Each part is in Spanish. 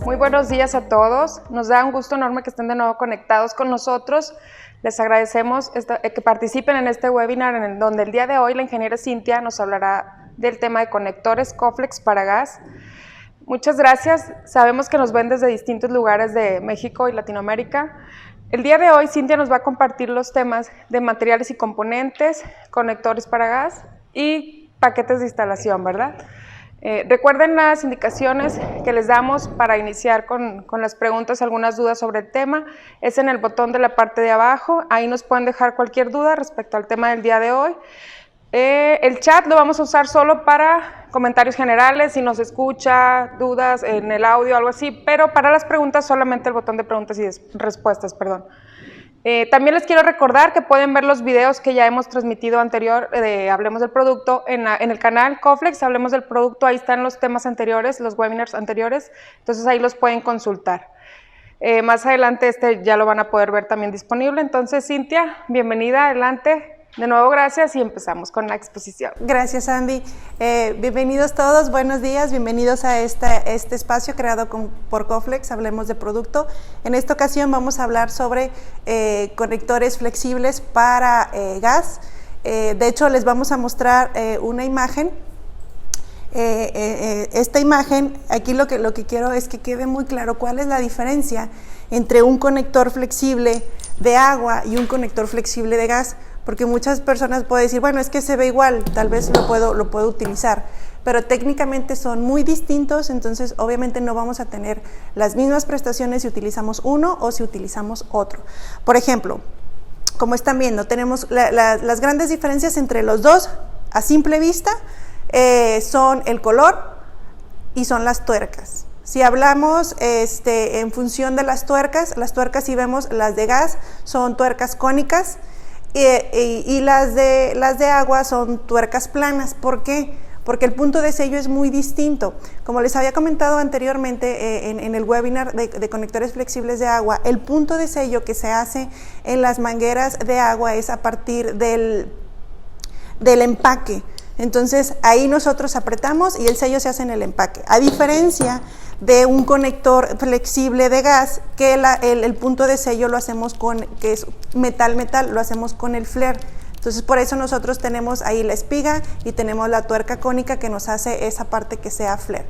Muy buenos días a todos. Nos da un gusto enorme que estén de nuevo conectados con nosotros. Les agradecemos que participen en este webinar en donde el día de hoy la ingeniera Cintia nos hablará del tema de conectores Coflex para gas. Muchas gracias. Sabemos que nos ven desde distintos lugares de México y Latinoamérica. El día de hoy Cintia nos va a compartir los temas de materiales y componentes, conectores para gas y paquetes de instalación, ¿verdad? Recuerden las indicaciones que les damos para iniciar con las preguntas, algunas dudas sobre el tema. Es en el botón de la parte de abajo, ahí nos pueden dejar cualquier duda respecto al tema del día de hoy. El chat lo vamos a usar solo para comentarios generales, si nos escucha, dudas en el audio, algo así, pero para las preguntas solamente el botón de preguntas y respuestas, perdón. También les quiero recordar que pueden ver los videos que ya hemos transmitido anterior de Hablemos del Producto en el canal Coflex, Hablemos del Producto, ahí están los temas anteriores, los webinars anteriores, entonces ahí los pueden consultar. Más adelante ya lo van a poder ver también disponible. Entonces, Cintia, bienvenida, adelante. De nuevo, gracias y empezamos con la exposición. Gracias, Andy. Bienvenidos todos, buenos días, bienvenidos a este espacio creado por Coflex, Hablemos de Producto. En esta ocasión vamos a hablar sobre conectores flexibles para gas. De hecho, les vamos a mostrar una imagen. Esta imagen, aquí lo que quiero es que quede muy claro cuál es la diferencia entre un conector flexible de agua y un conector flexible de gas. Porque muchas personas pueden decir, bueno, es que se ve igual, tal vez lo puedo utilizar, pero técnicamente son muy distintos, entonces obviamente no vamos a tener las mismas prestaciones si utilizamos uno o si utilizamos otro. Por ejemplo, como están viendo, tenemos las grandes diferencias entre los dos a simple vista, son el color y son las tuercas. Si hablamos en función de las tuercas, si vemos las de gas son tuercas cónicas, y las de agua son tuercas planas. ¿Por qué? Porque el punto de sello es muy distinto. Como les había comentado anteriormente en el webinar de conectores flexibles de agua, el punto de sello que se hace en las mangueras de agua es a partir del empaque. Entonces ahí nosotros apretamos y el sello se hace en el empaque. A diferencia de un conector flexible de gas, que el punto de sello lo hacemos que es metal, lo hacemos con el flare. Entonces por eso nosotros tenemos ahí la espiga y tenemos la tuerca cónica que nos hace esa parte que sea flare.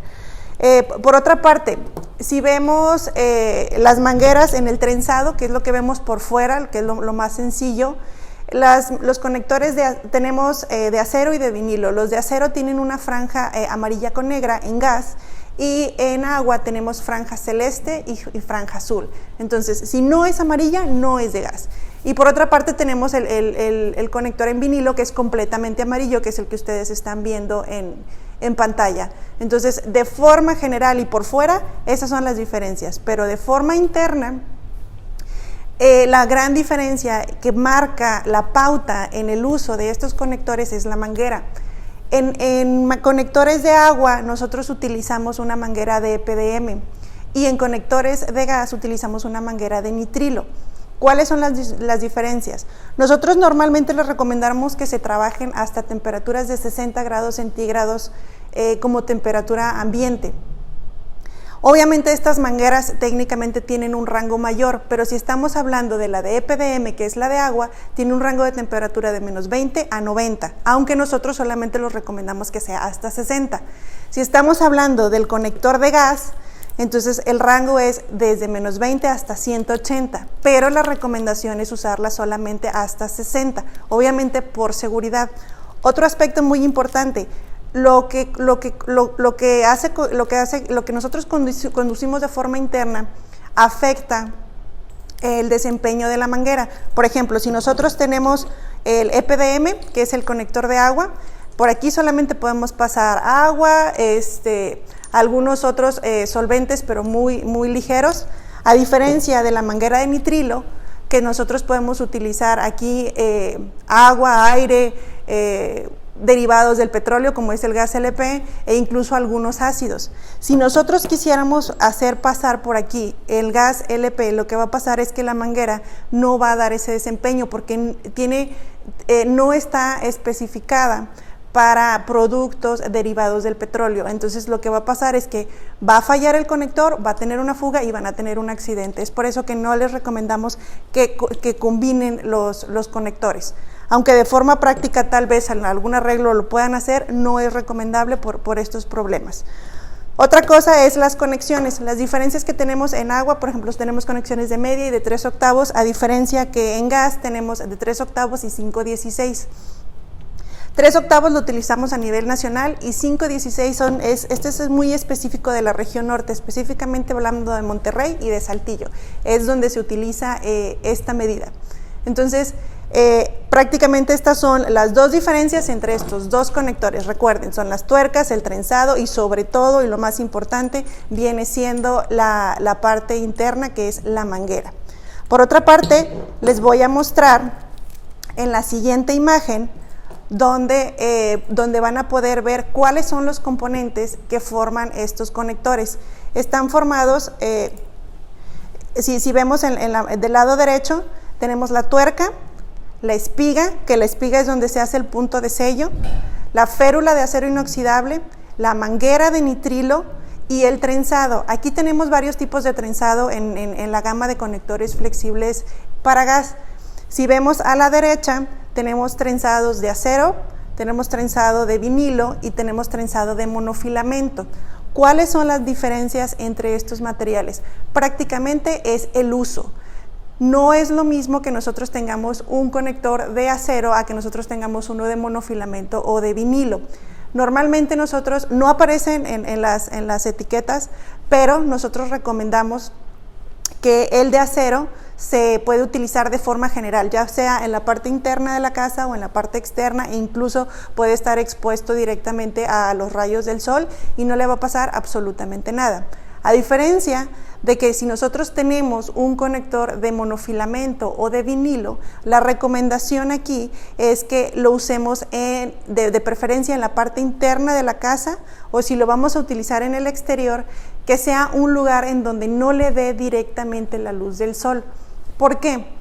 Por otra parte, si vemos las mangueras en el trenzado, que es lo que vemos por fuera, que es lo más sencillo, los conectores tenemos de acero y de vinilo. Los de acero tienen una franja amarilla con negra en gas, y en agua tenemos franja celeste y franja azul. Entonces, si no es amarilla, no es de gas. Y por otra parte tenemos el conector en vinilo, que es completamente amarillo, que es el que ustedes están viendo en pantalla. Entonces, de forma general y por fuera, esas son las diferencias. Pero de forma interna, la gran diferencia que marca la pauta en el uso de estos conectores es la manguera. En conectores de agua nosotros utilizamos una manguera de EPDM y en conectores de gas utilizamos una manguera de nitrilo. ¿Cuáles son las diferencias? Nosotros normalmente les recomendamos que se trabajen hasta temperaturas de 60 grados centígrados como temperatura ambiente. Obviamente estas mangueras técnicamente tienen un rango mayor, pero si estamos hablando de la de EPDM, que es la de agua, tiene un rango de temperatura de menos 20 a 90, aunque nosotros solamente los recomendamos que sea hasta 60. Si estamos hablando del conector de gas, entonces el rango es desde menos 20 hasta 180, pero la recomendación es usarla solamente hasta 60, obviamente por seguridad. Otro aspecto muy importante, lo que nosotros conducimos de forma interna afecta el desempeño de la manguera. Por ejemplo, si nosotros tenemos el EPDM, que es el conector de agua, por aquí solamente podemos pasar agua, algunos otros solventes, pero muy ligeros, a diferencia de la manguera de nitrilo, que nosotros podemos utilizar aquí agua, aire, derivados del petróleo como es el gas LP e incluso algunos ácidos. Si nosotros quisiéramos hacer pasar por aquí el gas LP, lo que va a pasar es que la manguera no va a dar ese desempeño porque no está especificada para productos derivados del petróleo. Entonces lo que va a pasar es que va a fallar el conector, va a tener una fuga y van a tener un accidente. Es por eso que no les recomendamos que combinen los conectores. Aunque de forma práctica tal vez en algún arreglo lo puedan hacer, no es recomendable por estos problemas. Otra cosa es las conexiones, las diferencias que tenemos en agua. Por ejemplo, tenemos conexiones de media y de 3 octavos, a diferencia que en gas tenemos de 3 octavos y 5/16. 3 octavos lo utilizamos a nivel nacional y 5/16 este es muy específico de la región norte, específicamente hablando de Monterrey y de Saltillo, es donde se utiliza esta medida. Entonces, prácticamente estas son las dos diferencias entre estos dos conectores. Recuerden, son las tuercas, el trenzado y sobre todo, y lo más importante, viene siendo la parte interna, que es la manguera. Por otra parte, les voy a mostrar en la siguiente imagen donde van a poder ver cuáles son los componentes que forman estos conectores. Están formados, si vemos del lado derecho, tenemos la tuerca, la espiga, que la espiga es donde se hace el punto de sello, la férula de acero inoxidable, la manguera de nitrilo y el trenzado. Aquí tenemos varios tipos de trenzado en la gama de conectores flexibles para gas. Si vemos a la derecha, tenemos trenzados de acero, tenemos trenzado de vinilo y tenemos trenzado de monofilamento. ¿Cuáles son las diferencias entre estos materiales? Prácticamente es el uso. No es lo mismo que nosotros tengamos un conector de acero a que nosotros tengamos uno de monofilamento o de vinilo. Normalmente nosotros, no aparecen en las etiquetas, pero nosotros recomendamos que el de acero se puede utilizar de forma general, ya sea en la parte interna de la casa o en la parte externa, e incluso puede estar expuesto directamente a los rayos del sol y no le va a pasar absolutamente nada. A diferencia de que si nosotros tenemos un conector de monofilamento o de vinilo, la recomendación aquí es que lo usemos de preferencia en la parte interna de la casa, o si lo vamos a utilizar en el exterior, que sea un lugar en donde no le dé directamente la luz del sol. ¿Por qué?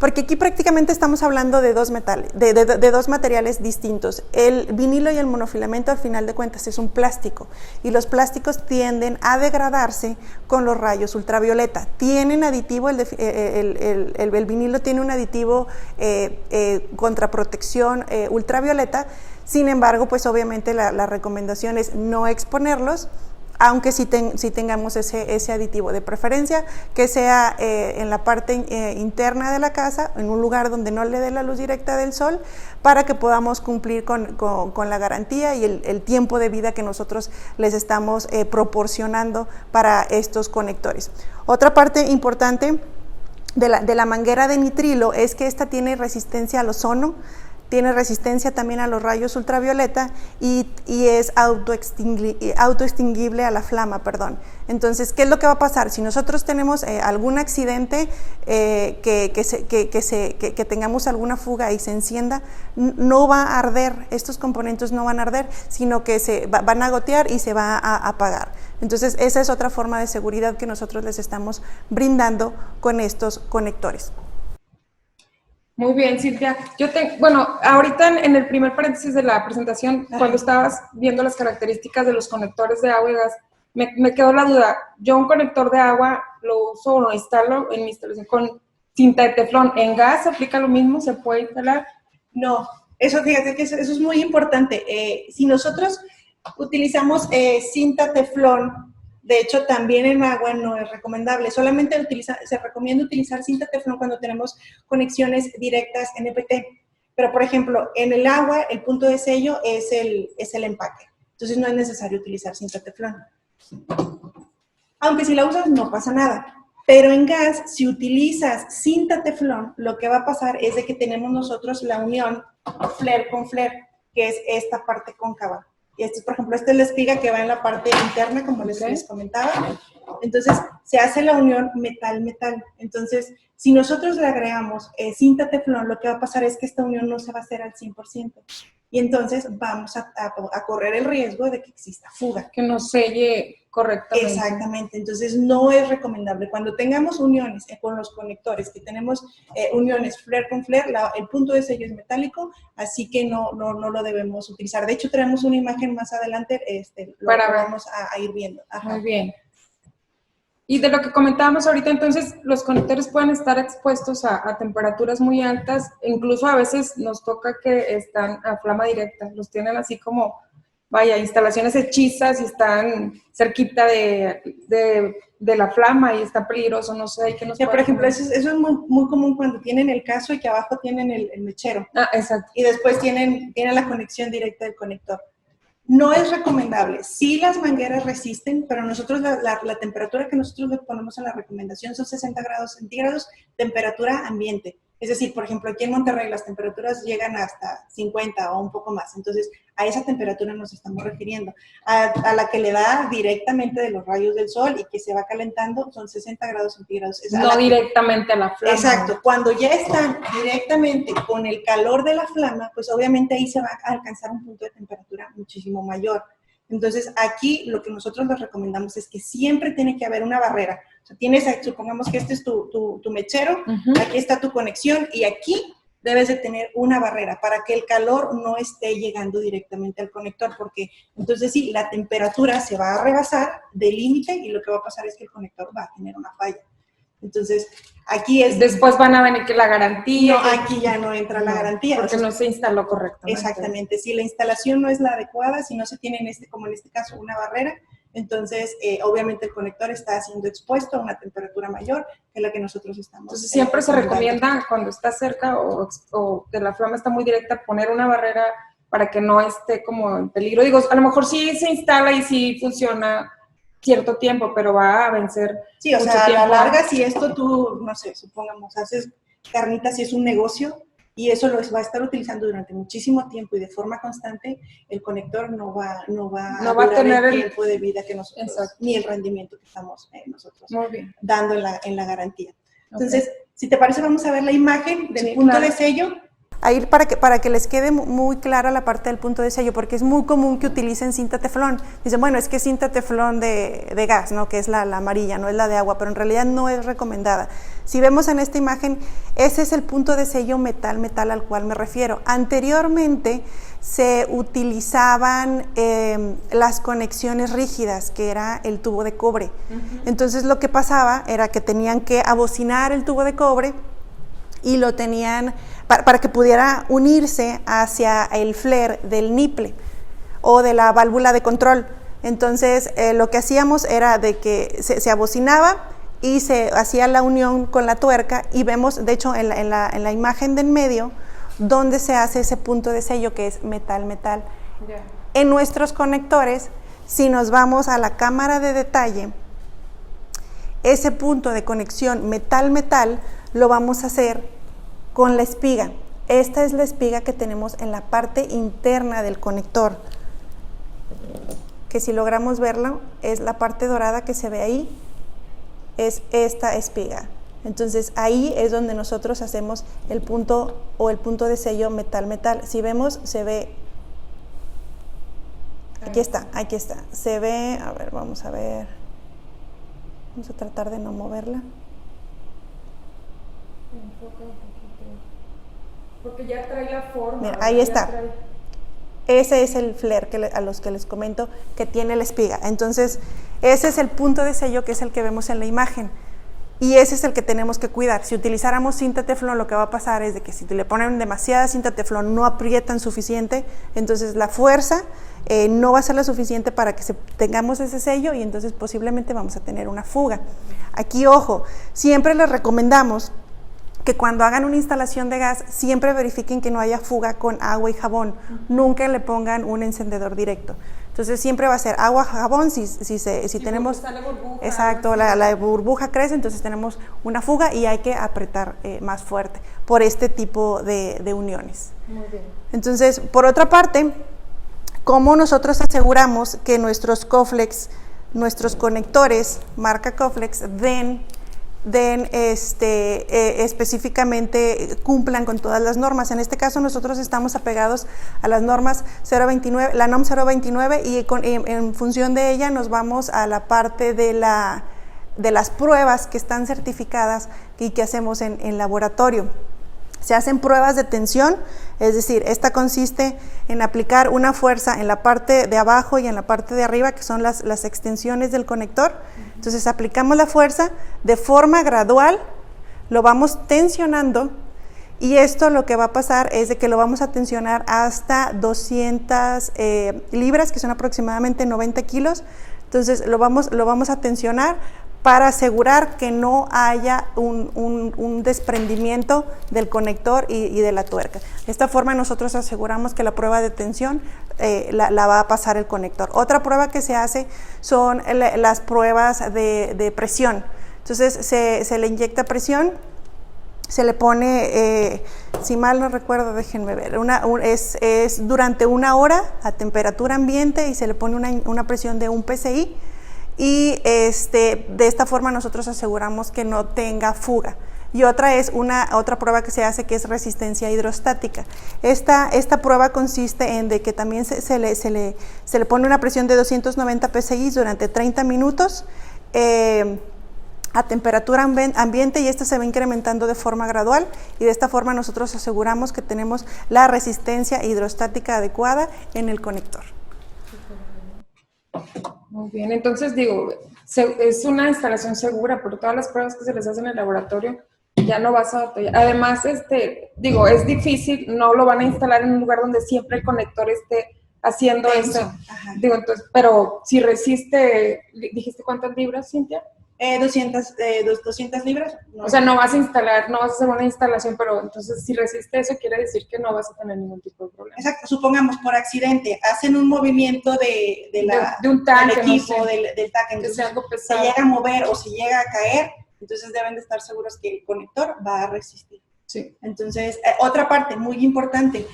Porque aquí prácticamente estamos hablando de dos materiales distintos. El vinilo y el monofilamento, al final de cuentas, es un plástico, y los plásticos tienden a degradarse con los rayos ultravioleta. Tienen aditivo, el vinilo tiene un aditivo contra protección ultravioleta. Sin embargo, pues obviamente la recomendación es no exponerlos, aunque sí tengamos ese aditivo, de preferencia que sea en la parte interna de la casa, en un lugar donde no le dé la luz directa del sol, para que podamos cumplir con la garantía y el tiempo de vida que nosotros les estamos proporcionando para estos conectores. Otra parte importante de la manguera de nitrilo es que esta tiene resistencia al ozono, tiene resistencia también a los rayos ultravioleta y es autoextinguible a la flama, perdón. Entonces, ¿qué es lo que va a pasar? Si nosotros tenemos algún accidente, que tengamos alguna fuga y se encienda, no va a arder, estos componentes no van a arder, sino que van a gotear y se va a apagar. Entonces, esa es otra forma de seguridad que nosotros les estamos brindando con estos conectores. Muy bien, Cintia. Bueno, ahorita en el primer paréntesis de la presentación, cuando estabas viendo las características de los conectores de agua y gas, me quedó la duda. Yo un conector de agua lo uso o lo instalo en mi instalación con cinta de teflón. ¿En gas se aplica lo mismo? ¿Se puede instalar? No, eso fíjate que eso es muy importante. Si nosotros utilizamos cinta teflón, de hecho también en agua no es recomendable, solamente se recomienda utilizar cinta teflón cuando tenemos conexiones directas NPT, pero por ejemplo en el agua el punto de sello es el empaque, entonces no es necesario utilizar cinta teflón. Aunque si la usas no pasa nada, pero en gas si utilizas cinta teflón, lo que va a pasar es de que tenemos nosotros la unión flare con flare, que es esta parte cóncava. Y por ejemplo, esta es la espiga que va en la parte interna, como les comentaba. Entonces, se hace la unión metal-metal. Entonces, si nosotros le agregamos cinta teflón, lo que va a pasar es que esta unión no se va a hacer al 100%. Y entonces vamos a correr el riesgo de que exista fuga. Que no selle correctamente. Exactamente, entonces no es recomendable. Cuando tengamos uniones con los conectores, que tenemos uniones flare con flare, el punto de sello es metálico, así que no lo debemos utilizar. De hecho, tenemos una imagen más adelante, lo vamos a ir viendo. Ajá. Muy bien. Y de lo que comentábamos ahorita, entonces, los conectores pueden estar expuestos a temperaturas muy altas, incluso a veces nos toca que están a flama directa, los tienen así como, vaya, instalaciones hechizas y están cerquita de la flama y está peligroso, no sé, ¿qué nos puede por ejemplo, eso es muy común cuando tienen el caso y que abajo tienen el mechero. Ah, exacto. Y después tienen la conexión directa del conector. No es recomendable. Sí, las mangueras resisten, pero nosotros la temperatura que nosotros le ponemos en la recomendación son 60 grados centígrados, temperatura ambiente. Es decir, por ejemplo, aquí en Monterrey las temperaturas llegan hasta 50 o un poco más. Entonces, a esa temperatura nos estamos refiriendo. A la que le da directamente de los rayos del sol y que se va calentando son 60 grados centígrados. No directamente a la flama. Exacto. Cuando ya están directamente con el calor de la flama, pues obviamente ahí se va a alcanzar un punto de temperatura muchísimo mayor. Entonces, aquí lo que nosotros les recomendamos es que siempre tiene que haber una barrera. O sea, supongamos que este es tu mechero, aquí está tu conexión y aquí debes de tener una barrera para que el calor no esté llegando directamente al conector, porque entonces sí, la temperatura se va a rebasar del límite y lo que va a pasar es que el conector va a tener una falla. Entonces, aquí es... Después van a venir que la garantía... No, aquí ya no entra la garantía. Porque no se instaló correctamente. Exactamente. Si la instalación no es la adecuada, si no se tiene, como en este caso, una barrera, entonces, obviamente, el conector está siendo expuesto a una temperatura mayor que la que nosotros estamos... Entonces, siempre se recomienda, cuando está cerca o que la flama está muy directa, poner una barrera para que no esté como en peligro. Digo, a lo mejor sí se instala y sí funciona cierto tiempo, pero va a vencer. Sí, o sea, a la larga, si esto tú, no sé, supongamos, haces carnitas y es un negocio y eso lo va a estar utilizando durante muchísimo tiempo y de forma constante, el conector no va a tener el tiempo de vida que nosotros, ni el rendimiento que estamos nosotros dando en la garantía. Entonces, si te parece, vamos a ver la imagen del punto de sello. Ahí para que les quede muy clara la parte del punto de sello, porque es muy común que utilicen cinta teflón. Dicen, bueno, es que es cinta teflón de gas, ¿no? Que es la amarilla, no es la de agua, pero en realidad no es recomendada. Si vemos en esta imagen, ese es el punto de sello metal al cual me refiero. Anteriormente se utilizaban las conexiones rígidas, que era el tubo de cobre. Entonces lo que pasaba era que tenían que abocinar el tubo de cobre y lo tenían para que pudiera unirse hacia el flare del niple o de la válvula de control. Entonces lo que hacíamos era de que se abocinaba y se hacía la unión con la tuerca y vemos, de hecho, en la imagen del medio, donde se hace ese punto de sello que es metal. Yeah. En nuestros conectores, si nos vamos a la cámara de detalle, ese punto de conexión metal lo vamos a hacer con la espiga. Esta es la espiga que tenemos en la parte interna del conector, que si logramos verla, es la parte dorada que se ve ahí, es esta espiga. Entonces ahí es donde nosotros hacemos el punto de sello metal. Si vemos, se ve, aquí está, se ve, a ver, vamos a ver, vamos a tratar de no moverla. Porque ya trae la forma. Mira, ahí está. Ese es el flare a los que les comento que tiene la espiga. Entonces, ese es el punto de sello que es el que vemos en la imagen. Y ese es el que tenemos que cuidar. Si utilizáramos cinta teflón, lo que va a pasar es de que si le ponen demasiada cinta teflón, no aprietan suficiente, entonces la fuerza no va a ser la suficiente para que tengamos ese sello y entonces posiblemente vamos a tener una fuga. Aquí, ojo, siempre les recomendamos que cuando hagan una instalación de gas, siempre verifiquen que no haya fuga con agua y jabón. Nunca le pongan un encendedor directo. Entonces siempre va a ser agua, jabón, si tenemos... Burbuja, exacto, la burbuja crece, entonces tenemos una fuga y hay que apretar más fuerte por este tipo de uniones. Muy bien. Entonces, por otra parte, ¿cómo nosotros aseguramos que nuestros Coflex, nuestros conectores marca Coflex den den específicamente, cumplan con todas las normas. En este caso nosotros estamos apegados a las normas 029, la NOM 029, y en función de ella nos vamos a la parte de las pruebas que están certificadas y que hacemos en laboratorio. Se hacen pruebas de tensión, es decir, esta consiste en aplicar una fuerza en la parte de abajo y en la parte de arriba, que son las extensiones del conector. Entonces aplicamos la fuerza de forma gradual, lo vamos tensionando, y esto lo que va a pasar es de que lo vamos a tensionar hasta 200 libras, que son aproximadamente 90 kilos. Entonces lo vamos a tensionar para asegurar que no haya un desprendimiento del conector y de la tuerca. De esta forma nosotros aseguramos que la prueba de tensión la va a pasar el conector. Otra prueba que se hace son las pruebas de presión. Entonces se le inyecta presión, se le pone, si mal no recuerdo, déjenme ver, es durante 1 hora a temperatura ambiente, y se le pone una presión de 1 PSI. Y de esta forma nosotros aseguramos que no tenga fuga. Y otra prueba que se hace, que es resistencia hidrostática. Esta prueba consiste en de que también se le pone una presión de 290 PSI durante 30 minutos a temperatura ambiente, y esta se va incrementando de forma gradual, y de esta forma nosotros aseguramos que tenemos la resistencia hidrostática adecuada en el conector. Muy bien, entonces digo, es una instalación segura, por todas las pruebas que se les hacen en el laboratorio, ya no vas a batallar. Además, digo, es difícil, no lo van a instalar en un lugar donde siempre el conector esté haciendo eso. Ajá. Digo, entonces, pero si resiste, ¿dijiste cuántas libras, Cintia? 200 libras. No. O sea, no vas a hacer una instalación, pero entonces si resiste eso, quiere decir que no vas a tener ningún tipo de problema. Exacto, supongamos por accidente, hacen un movimiento de un tanque, del equipo, no sé, del tanque, entonces sea algo se pesado, llega a mover o se llega a caer, entonces deben de estar seguros que el conector va a resistir. Sí. Entonces, otra parte muy importante,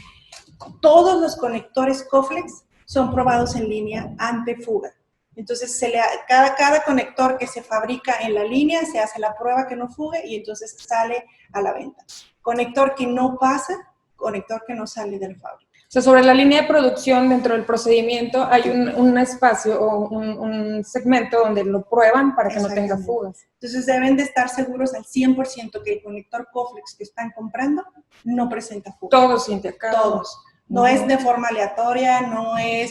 todos los conectores Coflex son probados en línea ante fuga. Entonces, cada conector que se fabrica en la línea, se hace la prueba que no fugue y entonces sale a la venta. Conector que no pasa, conector que no sale de la fábrica. O sea, sobre la línea de producción, dentro del procedimiento, hay un espacio o un segmento donde lo prueban para que no tenga fugas. Entonces, deben de estar seguros al 100% que el conector Coflex que están comprando no presenta fugas. Todos, Cintia, todos. No es de forma aleatoria, no es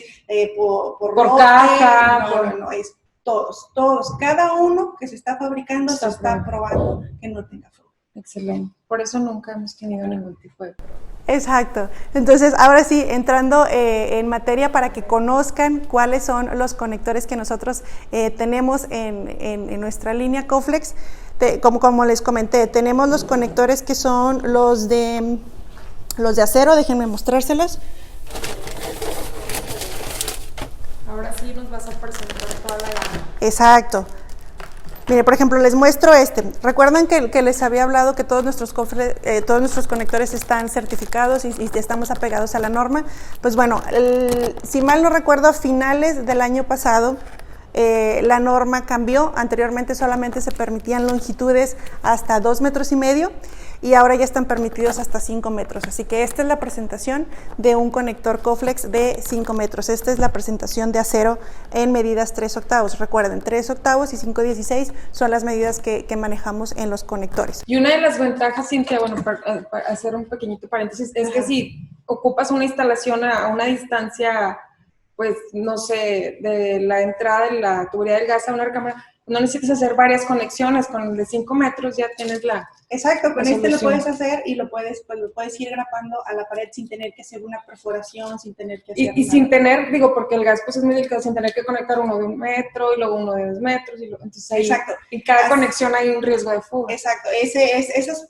por caja, no, es todos. Cada uno que se está fabricando se está probando que no tenga fuga. Excelente. Por eso nunca hemos tenido ningún tipo de problema. Exacto. Entonces, ahora sí, entrando en materia para que conozcan cuáles son los conectores que nosotros tenemos en nuestra línea Coflex. Como les comenté, tenemos los conectores que son los de acero, déjenme mostrárselos. Ahora sí nos vas a presentar toda la gama. Exacto. Mire, por ejemplo, les muestro este. ¿Recuerdan que les había hablado que todos nuestros conectores están certificados y estamos apegados a la norma? Pues bueno, si mal no recuerdo, a finales del año pasado, la norma cambió. Anteriormente solamente se permitían longitudes hasta 2,5 metros y ahora ya están permitidos hasta 5 metros. Así que esta es la presentación de un conector Coflex de 5 metros. Esta es la presentación de acero en medidas 3/8. Recuerden, 3/8 y 5/16 son las medidas que manejamos en los conectores. Y una de las ventajas, Cintia, bueno, para hacer un pequeñito paréntesis, es que si ocupas una instalación a una distancia, pues, no sé, de la entrada de la tubería del gas a una recámara, no necesitas hacer varias conexiones. Con el de 5 metros ya tienes la... Exacto, con este lo puedes hacer y lo puedes ir grapando a la pared sin tener que hacer una perforación, sin tener que hacer y sin tener, digo, porque el gas pues es muy delicado, sin tener que conectar uno de 1 metro y luego uno de 2 metros. Entonces ahí, exacto. En cada conexión hay un riesgo de fuga. Exacto,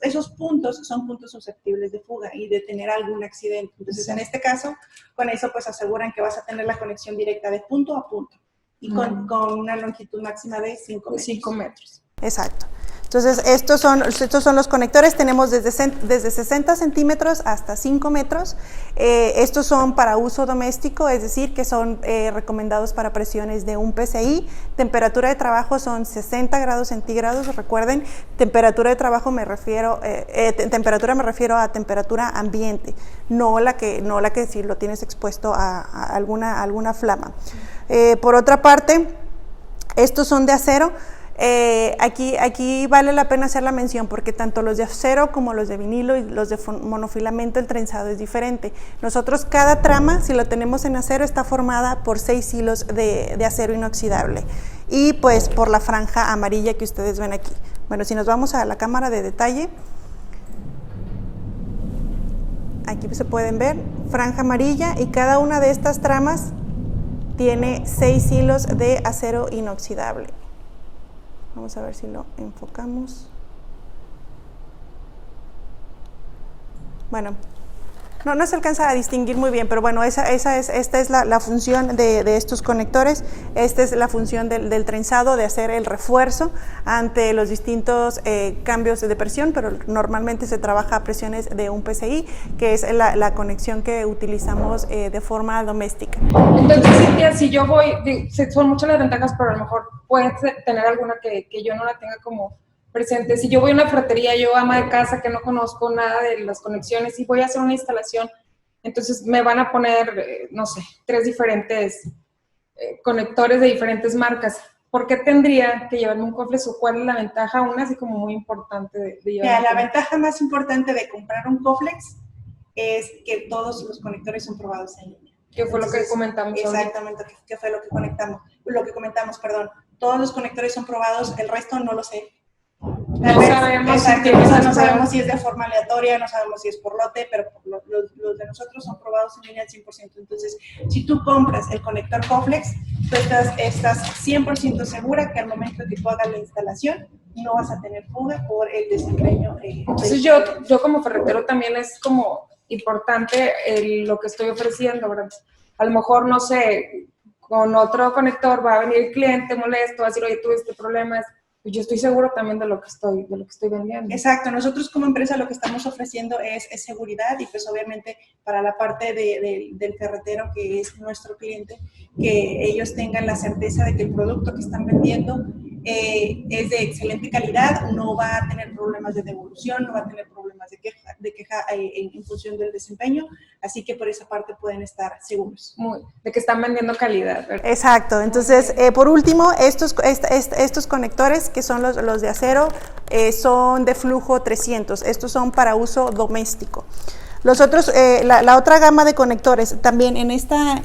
esos puntos son puntos susceptibles de fuga y de tener algún accidente. Entonces, en este caso, con eso pues aseguran que vas a tener la conexión directa de punto a punto y con una longitud máxima de 5 metros. 5 metros. Exacto. Entonces, estos son los conectores, tenemos desde 60 centímetros hasta 5 metros. Estos son para uso doméstico, es decir, que son recomendados para presiones de 1 PSI. Temperatura de trabajo son 60 grados centígrados, recuerden, temperatura de trabajo me refiero a temperatura ambiente, no la que si lo tienes expuesto a alguna flama. Por otra parte, estos son de acero. Aquí vale la pena hacer la mención porque tanto los de acero como los de vinilo y los de monofilamento, el trenzado es diferente. Nosotros cada trama, si lo tenemos en acero, está formada por 6 hilos de acero inoxidable y pues por la franja amarilla que ustedes ven aquí. Bueno, si nos vamos a la cámara de detalle, aquí se pueden ver franja amarilla y cada una de estas tramas tiene 6 hilos de acero inoxidable. Vamos a ver si lo enfocamos. Bueno, no se alcanza a distinguir muy bien, pero bueno, esta es la función de estos conectores. Esta es la función del trenzado, de hacer el refuerzo ante los distintos cambios de presión, pero normalmente se trabaja a presiones de 1 PSI, que es la conexión que utilizamos de forma doméstica. Entonces, Cintia, si yo voy, son muchas las ventajas, pero a lo mejor puedes tener alguna que yo no la tenga como presente. Si yo voy a una ferretería, yo ama de casa que no conozco nada de las conexiones y voy a hacer una instalación, entonces me van a poner, no sé, 3 diferentes conectores de diferentes marcas. ¿Por qué tendría que llevarme un Coflex o cuál es la ventaja? Una así como muy importante de llevar. La ventaja más importante de comprar un Coflex es que todos los conectores son probados en línea. ¿Qué fue lo que comentamos? Exactamente, ¿qué fue lo que comentamos? Todos los conectores son probados, el resto no lo sé. No sabemos si es de forma aleatoria, no sabemos si es por lote, pero los de nosotros son probados en línea al 100%. Entonces, si tú compras el conector Coflex, tú estás 100% segura que al momento que tú hagas la instalación, no vas a tener fuga por el desempeño. Entonces, yo como ferretero también es como importante lo que estoy ofreciendo, ¿verdad? A lo mejor, no sé, con otro conector va a venir el cliente molesto, va a decir, oye, tuve este problema, yo estoy seguro también de lo que estoy vendiendo. Exacto, nosotros como empresa lo que estamos ofreciendo es seguridad y pues obviamente para la parte del ferretero que es nuestro cliente, que ellos tengan la certeza de que el producto que están vendiendo es de excelente calidad, no va a tener problemas de devolución, no va a tener problemas de queja en función del desempeño, así que por esa parte pueden estar seguros. De que están vendiendo calidad, ¿verdad? Exacto, entonces por último, estos conectores que son los de acero son de flujo 300, estos son para uso doméstico. Los otros, la otra gama de conectores, también en esta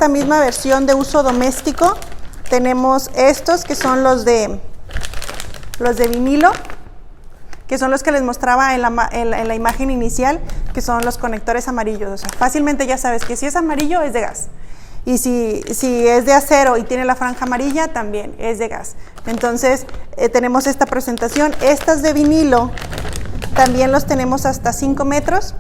misma versión de uso doméstico, tenemos estos que son los de vinilo, que son los que les mostraba en la imagen inicial, que son los conectores amarillos. O sea, fácilmente ya sabes que si es amarillo es de gas. Y si es de acero y tiene la franja amarilla, también es de gas. Entonces, tenemos esta presentación. Estas de vinilo también los tenemos hasta 5 metros.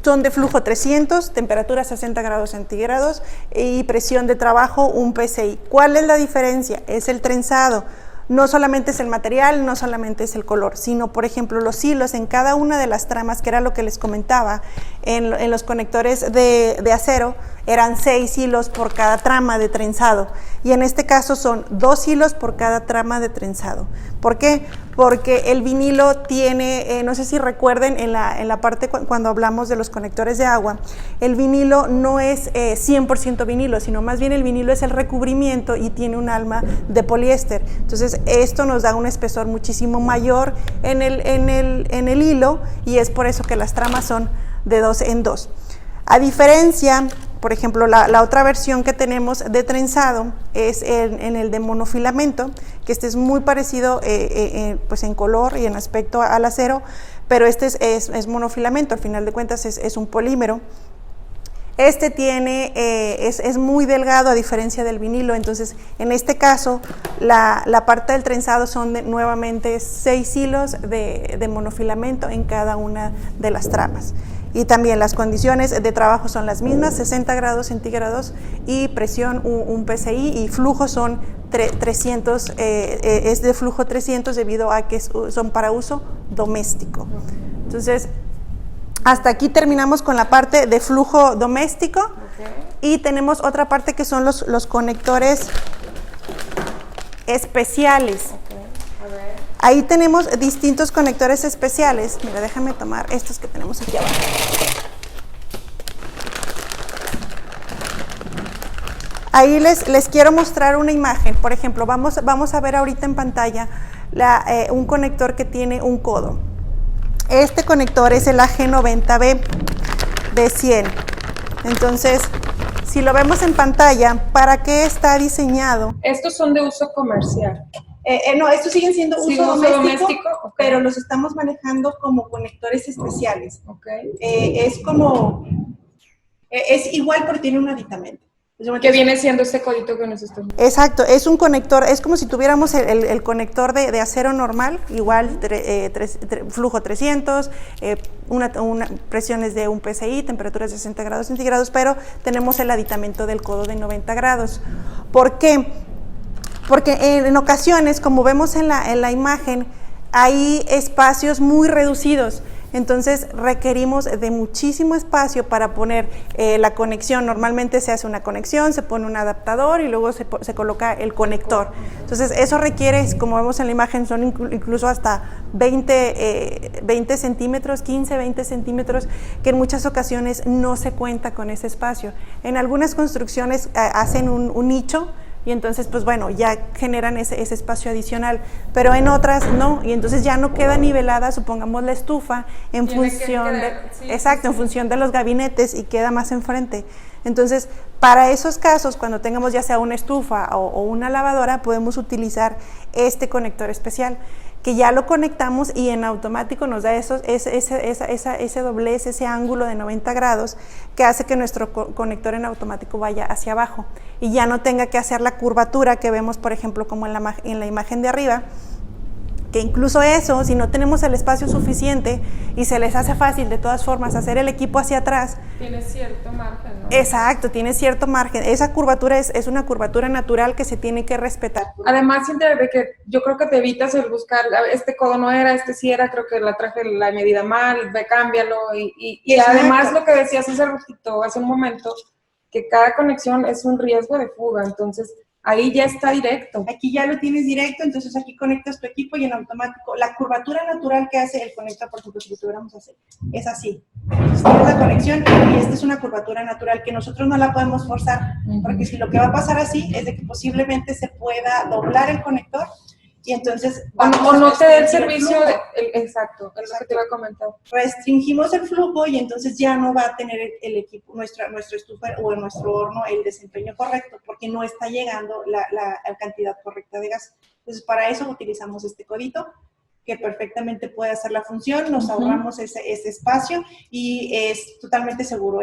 Son de flujo 300, temperatura 60 grados centígrados y presión de trabajo 1 PSI. ¿Cuál es la diferencia? Es el trenzado. No solamente es el material, no solamente es el color, sino, por ejemplo, los hilos en cada una de las tramas, que era lo que les comentaba, en los conectores de acero, eran 6 hilos por cada trama de trenzado. Y en este caso son 2 hilos por cada trama de trenzado. ¿Por qué? Porque el vinilo tiene, no sé si recuerden en la parte cuando hablamos de los conectores de agua, el vinilo no es 100% vinilo, sino más bien el vinilo es el recubrimiento y tiene un alma de poliéster. Entonces esto nos da un espesor muchísimo mayor en el hilo y es por eso que las tramas son de 2 en 2. A diferencia, por ejemplo, la otra versión que tenemos de trenzado es en el de monofilamento, que este es muy parecido pues en color y en aspecto al acero, pero este es monofilamento, al final de cuentas es un polímero. Este es muy delgado a diferencia del vinilo, entonces en este caso la parte del trenzado son nuevamente 6 hilos de monofilamento en cada una de las tramas. Y también las condiciones de trabajo son las mismas, 60 grados centígrados y presión un PSI, y flujo son 300, es de flujo 300 debido a que son para uso doméstico. Entonces, hasta aquí terminamos con la parte de flujo doméstico. Y tenemos otra parte que son los conectores especiales. Ahí tenemos distintos conectores especiales. Mira, déjame tomar estos que tenemos aquí abajo. Ahí les quiero mostrar una imagen. Por ejemplo, vamos a ver ahorita en pantalla un conector que tiene un codo. Este conector es el AG90B B100. Entonces, si lo vemos en pantalla, ¿para qué está diseñado? Estos son de uso comercial. No, estos siguen siendo uso doméstico, okay. Pero los estamos manejando como conectores especiales. Okay. Es igual, pero tiene un aditamento. Que viene siendo este codito que nos está... Exacto, es un conector, es como si tuviéramos el conector de acero normal, igual flujo 300, presiones de un PSI, temperaturas de 60 grados centígrados, pero tenemos el aditamento del codo de 90 grados. ¿Por qué? Porque en ocasiones, como vemos en la imagen, hay espacios muy reducidos. Entonces requerimos de muchísimo espacio para poner la conexión. Normalmente se hace una conexión, se pone un adaptador y luego se coloca el conector. Entonces eso requiere, como vemos en la imagen, son incluso hasta 20 centímetros, 15, 20 centímetros, que en muchas ocasiones no se cuenta con ese espacio. En algunas construcciones hacen un nicho, y entonces, pues bueno, ya generan ese espacio adicional, pero en otras no, y entonces ya no queda nivelada, supongamos, la estufa en función en función de los gabinetes, y queda más enfrente. Entonces, para esos casos, cuando tengamos ya sea una estufa o una lavadora, podemos utilizar este conector especial, que ya lo conectamos y en automático nos da ese doblez, ese ángulo de 90 grados, que hace que nuestro conector en automático vaya hacia abajo y ya no tenga que hacer la curvatura que vemos, por ejemplo, como en la imagen de arriba, que incluso eso, si no tenemos el espacio suficiente y se les hace fácil de todas formas hacer el equipo hacia atrás. Tiene cierto margen, ¿no? Exacto, tiene cierto margen. Esa curvatura es una curvatura natural que se tiene que respetar. Además, Cintia, de que yo creo que te evitas el buscar, este codo no era, este sí era, creo que la traje la medida mal, ve, cámbialo. Y además lo que decías hace un momento, que cada conexión es un riesgo de fuga, entonces ahí ya está directo. Aquí ya lo tienes directo, entonces aquí conectas tu equipo y en automático, la curvatura natural que hace el conector, por ejemplo, si lo tuviéramos así, es así. Entonces tienes la conexión y esta es una curvatura natural que nosotros no la podemos forzar, porque si lo que va a pasar así es de que posiblemente se pueda doblar el conector y entonces... O no te dé el servicio, exacto, es lo que te iba a comentar. Restringimos el flujo y entonces ya no va a tener el equipo, nuestra estufa o nuestro horno el desempeño correcto, porque no está llegando la cantidad correcta de gas. Entonces, para eso utilizamos este codito, que perfectamente puede hacer la función, nos ahorramos ese espacio y es totalmente seguro.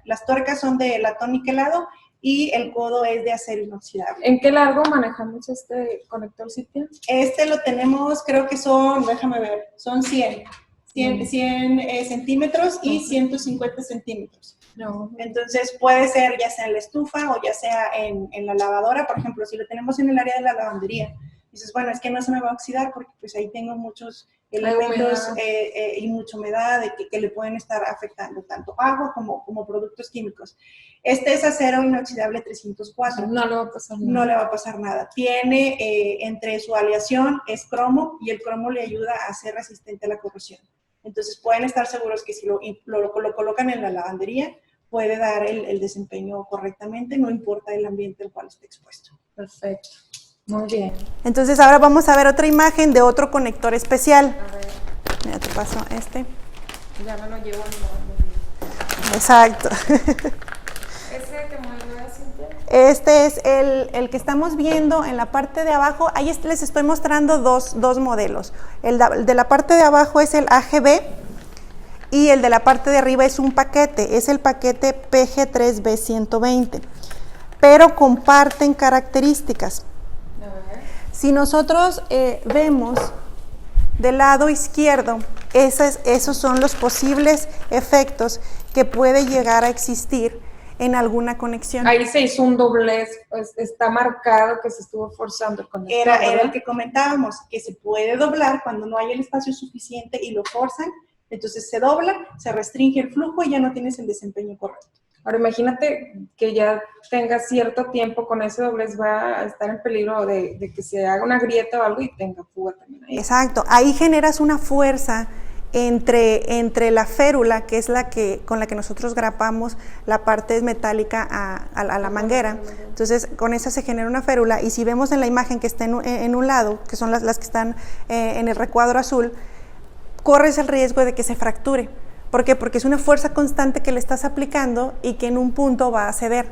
Las tuercas son de latón niquelado y el codo es de acero inoxidable. ¿En qué largo manejamos este conector, Cintia? Este lo tenemos, creo que son, déjame ver, son 100 centímetros y 150 centímetros. No. Entonces puede ser ya sea en la estufa o ya sea en la lavadora. Por ejemplo, si lo tenemos en el área de la lavandería, dices, bueno, es que no se me va a oxidar porque pues ahí tengo muchos elementos y mucha humedad que le pueden estar afectando tanto agua como productos químicos. Este es acero inoxidable 304. No le va a pasar nada. No le va a pasar nada. Tiene entre su aleación es cromo y el cromo le ayuda a ser resistente a la corrosión. Entonces pueden estar seguros que si lo colocan en la lavandería puede dar el desempeño correctamente, no importa el ambiente al cual esté expuesto. Perfecto. Muy bien. Entonces ahora vamos a ver otra imagen de otro conector especial. A ver. Mira, te paso este. Ya me lo llevo en Exacto. ¿Ese que me lo da, Cintia? Este es el que estamos viendo en la parte de abajo. Ahí les estoy mostrando dos modelos. El de la parte de abajo es el AGB y el de la parte de arriba es un paquete. Es el paquete PG3B120. Pero comparten características. Si nosotros vemos Del lado izquierdo, esos son los posibles efectos que puede llegar a existir en alguna conexión. Ahí se hizo un doblez, pues está marcado que se estuvo forzando el conector. Era el que comentábamos, que se puede doblar cuando no hay el espacio suficiente y lo forzan, entonces se dobla, se restringe el flujo y ya no tienes el desempeño correcto. Ahora imagínate que ya tenga cierto tiempo con ese doblez, va a estar en peligro de que se haga una grieta o algo y tenga fuga también ahí. Exacto, ahí generas una fuerza entre la férula, que es con la que nosotros grapamos la parte metálica a la manguera. Entonces, con esa se genera una férula, y si vemos en la imagen que está en un lado, que son las que están en el recuadro azul, corres el riesgo de que se fracture. ¿Por qué? Porque es una fuerza constante que le estás aplicando y que en un punto va a ceder.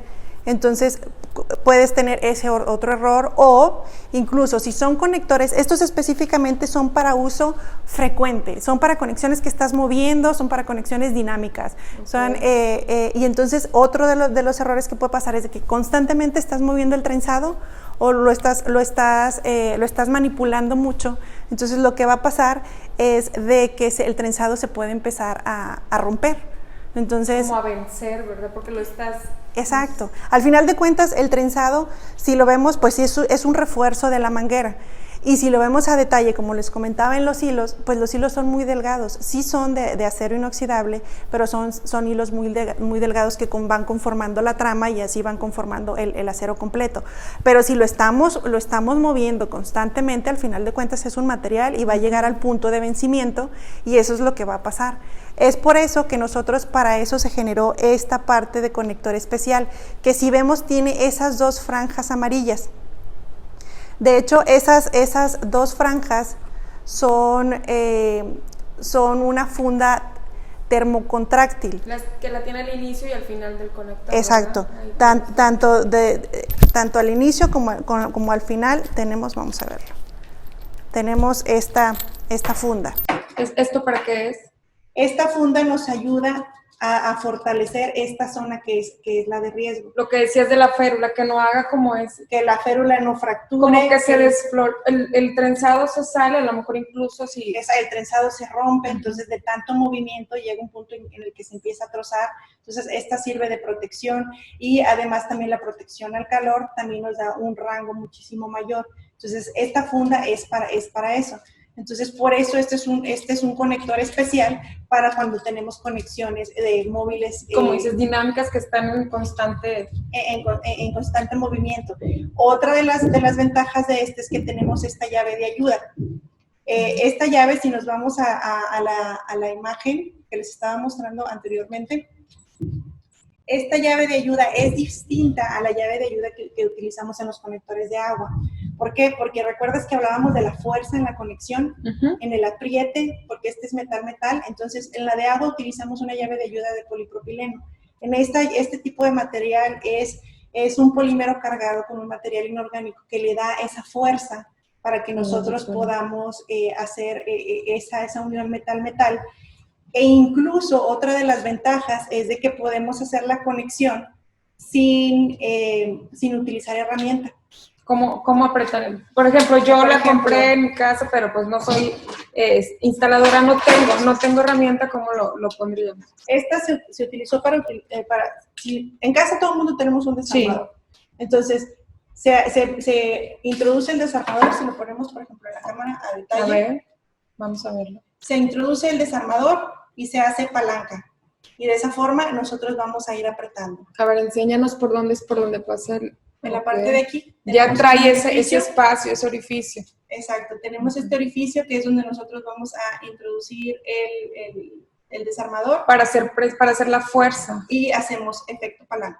Entonces, puedes tener ese otro error, o incluso si son conectores, estos específicamente son para uso frecuente, son para conexiones que estás moviendo, son para conexiones dinámicas. Okay. Y entonces, otro de los errores que puede pasar es de que constantemente estás moviendo el trenzado o lo estás manipulando mucho. Entonces, lo que va a pasar es de que el trenzado se puede empezar a romper. Entonces, como a vencer, ¿verdad? Porque lo estás... Exacto. Al final de cuentas, el trenzado, si lo vemos, pues es un refuerzo de la manguera. Y si lo vemos a detalle, como les comentaba en los hilos, pues los hilos son muy delgados. Sí son de acero inoxidable, pero son hilos muy delgados que van conformando la trama, y así van conformando el acero completo. Pero si lo estamos moviendo constantemente, al final de cuentas es un material y va a llegar al punto de vencimiento, y eso es lo que va a pasar. Es por eso que nosotros, para eso se generó esta parte de conector especial, que si vemos tiene esas dos franjas amarillas. De hecho, esas dos franjas son una funda termocontráctil. Que la tiene al inicio y al final del conector. Exacto. Tanto al inicio como al final tenemos, vamos a verlo, tenemos esta funda. ¿Esto para qué es? Esta funda nos ayuda a fortalecer esta zona que es la de riesgo. Lo que decías de la férula, que no haga como es. Que la férula no fracture. Como que se desflora, el trenzado se sale, a lo mejor incluso si... El trenzado se rompe, entonces de tanto movimiento llega un punto en el que se empieza a trozar. Entonces esta sirve de protección, y además también la protección al calor también nos da un rango muchísimo mayor. Entonces esta funda es para eso. Entonces, por eso este es un conector especial para cuando tenemos conexiones de móviles. Como dices, dinámicas que están en constante movimiento. Otra de las ventajas de este es que tenemos esta llave de ayuda. Esta llave, si nos vamos a la imagen que les estaba mostrando anteriormente, esta llave de ayuda es distinta a la llave de ayuda que utilizamos en los conectores de agua. ¿Por qué? Porque recuerdas que hablábamos de la fuerza en la conexión, en el apriete, porque este es metal-metal. Entonces, en la de agua utilizamos una llave de ayuda de polipropileno. En este tipo de material es un polímero cargado con un material inorgánico que le da esa fuerza para que nosotros podamos hacer esa unión metal-metal. E incluso otra de las ventajas es de que podemos hacer la conexión sin utilizar herramienta. ¿Cómo apretar? Por ejemplo, yo la compré en mi casa, pero pues no soy instaladora, no tengo herramienta. ¿Cómo lo pondríamos? Esta se utilizó para en casa todo el mundo tenemos un desarmador. Sí. Entonces, se introduce el desarmador, si lo ponemos, por ejemplo, en la cámara a detalle. A ver, vamos a verlo. Se introduce el desarmador y se hace palanca. Y de esa forma nosotros vamos a ir apretando. A ver, enséñanos por dónde pasa el... En la parte de aquí. Ya trae ese espacio, ese orificio. Exacto, tenemos este orificio que es donde nosotros vamos a introducir el desarmador. Para hacer la fuerza. Y hacemos efecto palanca.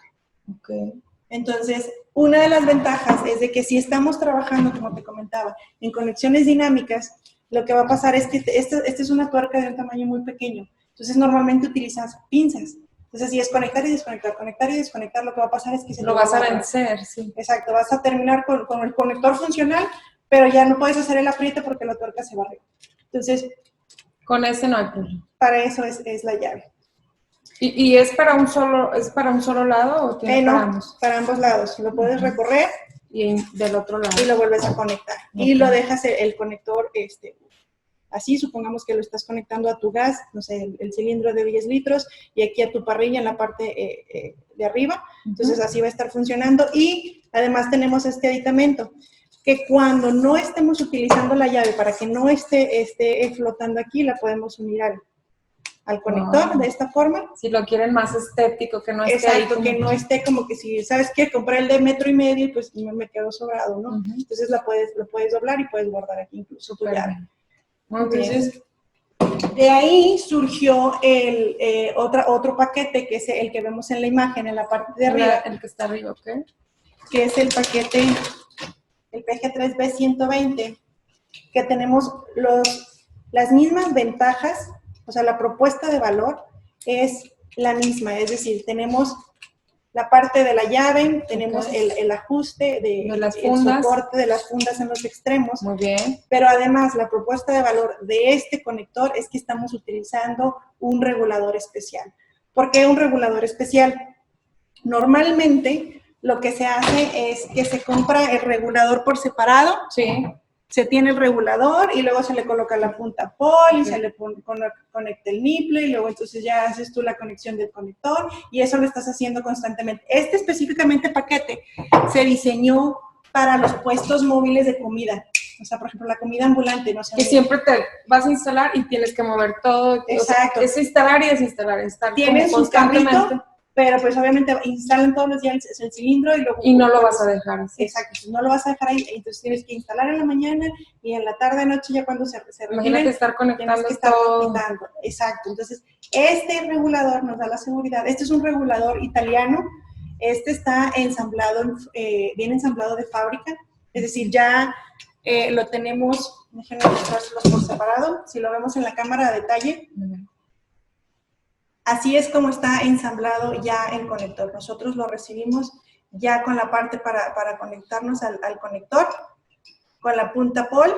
Okay. Entonces, una de las ventajas es de que si estamos trabajando, como te comentaba, en conexiones dinámicas, lo que va a pasar es que esta es una tuerca de un tamaño muy pequeño. Entonces, normalmente utilizas pinzas. Entonces, si es conectar y desconectar, lo que va a pasar es que lo vas a vencer, sí. Exacto, vas a terminar con el conector funcional, pero ya no puedes hacer el apriete porque la tuerca se va arriba. Entonces, con ese no hay problema. Para eso es la llave. ¿Y es para un solo lado o tiene para ambos? Para ambos lados. Lo puedes recorrer y del otro lado. Y lo vuelves a conectar. Okay. Y lo dejas el conector así, supongamos que lo estás conectando a tu gas, no sé, el cilindro de 10 litros, y aquí a tu parrilla en la parte de arriba. Entonces así va a estar funcionando. Y además tenemos este aditamento, que cuando no estemos utilizando la llave, para que no esté flotando aquí, la podemos unir al conector de esta forma. Si lo quieren más estético, que no esté exacto, ahí como... que no esté como que si, ¿sabes qué? Compré el de 1,5 metros, pues me quedó sobrado, ¿no? Entonces lo puedes doblar y puedes guardar aquí incluso tu llave. Entonces, de ahí surgió otro paquete, que es el que vemos en la imagen, en la parte de arriba. El que está arriba, ¿ok? Que es el paquete, el PG3B120, que tenemos las mismas ventajas, o sea, la propuesta de valor es la misma, es decir, tenemos la parte de la llave, tenemos el ajuste de las fundas, el soporte de las fundas en los extremos. Muy bien. Pero además, la propuesta de valor de este conector es que estamos utilizando un regulador especial. ¿Por qué un regulador especial? Normalmente, lo que se hace es que se compra el regulador por separado. Sí. Se tiene el regulador y luego se le coloca la punta pol y se le conecta el nipple y luego entonces ya haces tú la conexión del conector y eso lo estás haciendo constantemente. Este específicamente paquete se diseñó para los puestos móviles de comida. O sea, por ejemplo, la comida ambulante. No sé, que siempre te vas a instalar y tienes que mover todo. Exacto. O sea, es instalar y desinstalar. Tienes un carrito, pero pues obviamente instalan todos los días el cilindro y luego... Y no lo vas a dejar así. Exacto, no lo vas a dejar ahí, entonces tienes que instalar en la mañana y en la tarde, noche, ya cuando se imagínate estar conectando todo. Exacto, entonces este regulador nos da la seguridad. Este es un regulador italiano, este está ensamblado, bien ensamblado de fábrica, es decir, ya lo tenemos, déjenme mostrárselos por separado, si lo vemos en la cámara de detalle. Así es como está ensamblado ya el conector. Nosotros lo recibimos ya con la parte para conectarnos al conector, con la punta pol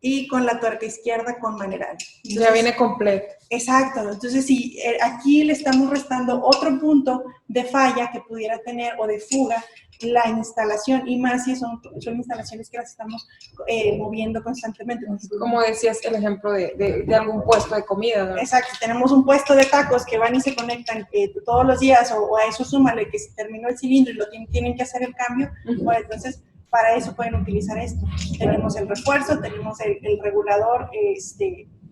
y con la tuerca izquierda con maneral. Entonces, ya viene completo. Exacto. Entonces, si aquí le estamos restando otro punto de falla que pudiera tener o de fuga, la instalación, y más si son instalaciones que las estamos moviendo constantemente. Como decías, el ejemplo de algún puesto de comida, ¿no? Exacto, tenemos un puesto de tacos que van y se conectan todos los días, o a eso súmale que se terminó el cilindro y lo tienen que hacer el cambio, pues entonces para eso pueden utilizar esto. Tenemos el refuerzo, tenemos el regulador,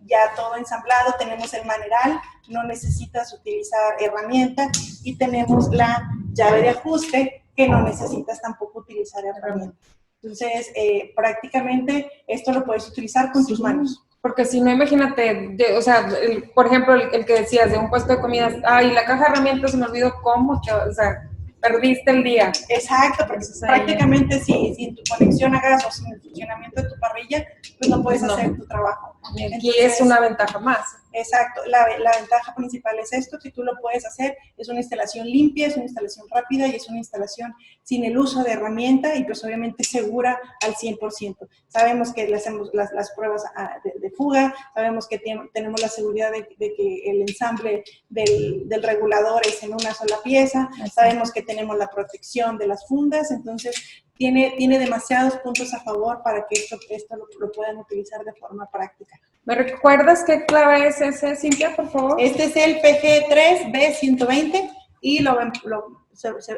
ya todo ensamblado, tenemos el maneral, no necesitas utilizar herramientas, y tenemos la llave de ajuste, que no necesitas tampoco utilizar herramientas. Entonces, prácticamente esto lo puedes utilizar con tus manos. Porque si no, imagínate, o sea, por ejemplo, el que decías de un puesto de comidas, y la caja de herramientas se me olvidó cómo, o sea, perdiste el día. Exacto, porque prácticamente sin tu conexión a gas o sin el funcionamiento de tu parrilla, pues no puedes hacer tu trabajo. Aquí es una ventaja más. Exacto, la ventaja principal es esto, que tú lo puedes hacer, es una instalación limpia, es una instalación rápida y es una instalación sin el uso de herramienta y pues obviamente segura al 100%. Sabemos que le hacemos las pruebas de fuga, sabemos que tenemos la seguridad de que el ensamble del regulador es en una sola pieza, sabemos que tenemos la protección de las fundas, entonces tiene demasiados puntos a favor para que esto lo puedan utilizar de forma práctica. ¿Me recuerdas qué clave es ese, Cintia, por favor? Este es el PG3B120 y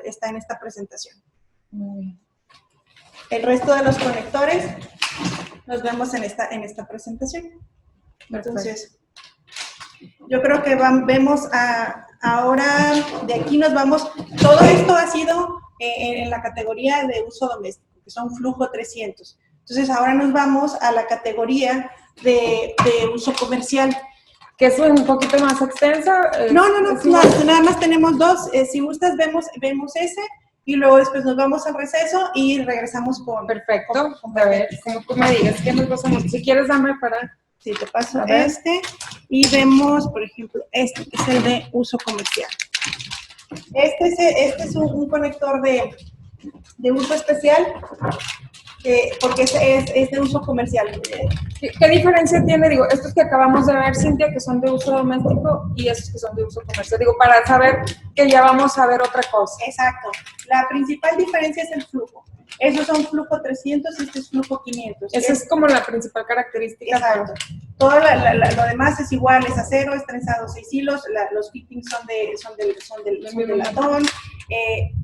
está en esta presentación. El resto de los conectores los vemos en esta presentación. Entonces, yo creo que vemos ahora, de aquí nos vamos, todo esto ha sido en la categoría de uso doméstico, que son flujo 300. Entonces, ahora nos vamos a la categoría de uso comercial. ¿Que es un poquito más extensa? No, nada más tenemos dos. Si gustas, vemos ese y luego después nos vamos al receso y regresamos con... Perfecto. A ver, como tú me digas, ¿qué nos pasamos? Si quieres, dame para... Sí, te paso y vemos, por ejemplo, este que es el de uso comercial. Este es un conector de uso especial, porque es de uso comercial. ¿Qué diferencia tiene, digo, estos que acabamos de ver, Cintia, que son de uso doméstico, y estos que son de uso comercial? Digo, para saber que ya vamos a ver otra cosa. Exacto. La principal diferencia es el flujo. Esos son flujo 300 y este es flujo 500. Esa es como la principal característica. Exacto. Todo lo demás es igual, es acero, es trenzado 6 hilos, los fittings son del latón,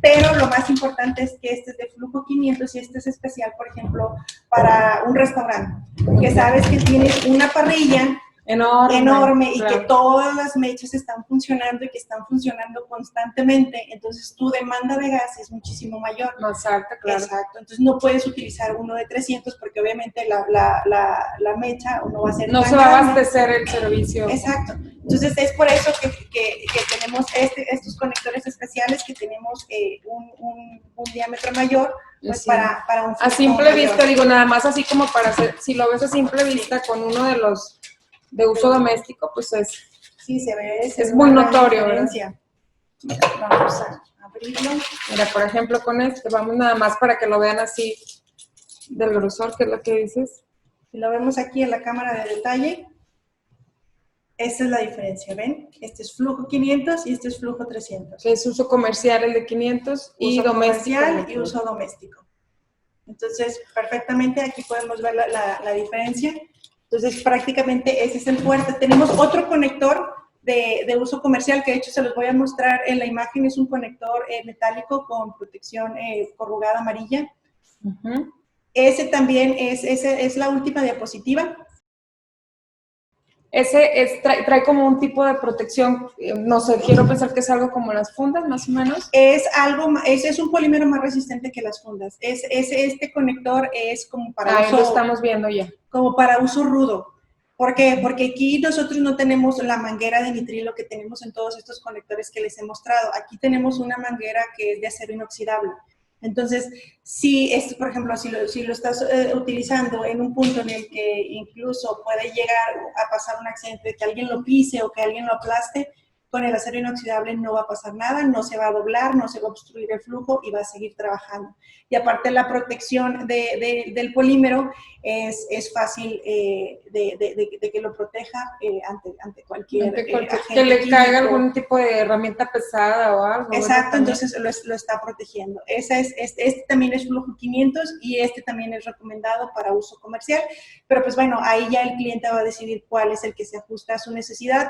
pero lo más importante es que este es de flujo 500 y este es especial, por ejemplo, para un restaurante, que sabes que tienes una parrilla enorme y claro, que todas las mechas están funcionando y que están funcionando constantemente, entonces tu demanda de gas es muchísimo mayor. Más alta, claro. Exacto, entonces no puedes utilizar uno de 300 porque obviamente la mecha no va a ser no se va a abastecer el servicio. Exacto, entonces es por eso que tenemos estos conectores especiales, que tenemos un diámetro mayor, pues sí, para un a simple vista, digo, nada más así como para hacer, si lo ves a simple vista con uno de los de uso doméstico, pues sí, se ve, es muy notorio, ¿verdad? Mira, vamos a abrirlo. Mira, por ejemplo, con este, vamos nada más para que lo vean así del grosor, que es lo que dices. Si lo vemos aquí en la cámara de detalle, esta es la diferencia, ¿ven? Este es flujo 500 y este es flujo 300. Es uso comercial el de 500 y uso doméstico. Comercial y uso doméstico. Entonces, perfectamente aquí podemos ver la diferencia. Entonces, prácticamente ese es el puerto. Tenemos otro conector de uso comercial, que de hecho se los voy a mostrar en la imagen. Es un conector metálico con protección corrugada amarilla. Ese también es la última diapositiva. Ese trae como un tipo de protección, no sé, quiero pensar que es algo como las fundas, más o menos. Es un polímero más resistente que las fundas. Este conector es como para uso... lo estamos viendo ya. Como para uso rudo. ¿Por qué? Porque aquí nosotros no tenemos la manguera de nitrilo que tenemos en todos estos conectores que les he mostrado. Aquí tenemos una manguera que es de acero inoxidable. Entonces, si por ejemplo, si lo estás utilizando en un punto en el que incluso puede llegar a pasar un accidente, que alguien lo pise o que alguien lo aplaste, con el acero inoxidable no va a pasar nada, no se va a doblar, no se va a obstruir el flujo y va a seguir trabajando. Y aparte la protección del polímero es fácil de que lo proteja ante cualquier agente que le químico. caiga algún tipo de herramienta pesada o algo. Exacto, entonces lo está protegiendo. Este también es flujo 500 y este también es recomendado para uso comercial, pero pues bueno, ahí ya el cliente va a decidir cuál es el que se ajusta a su necesidad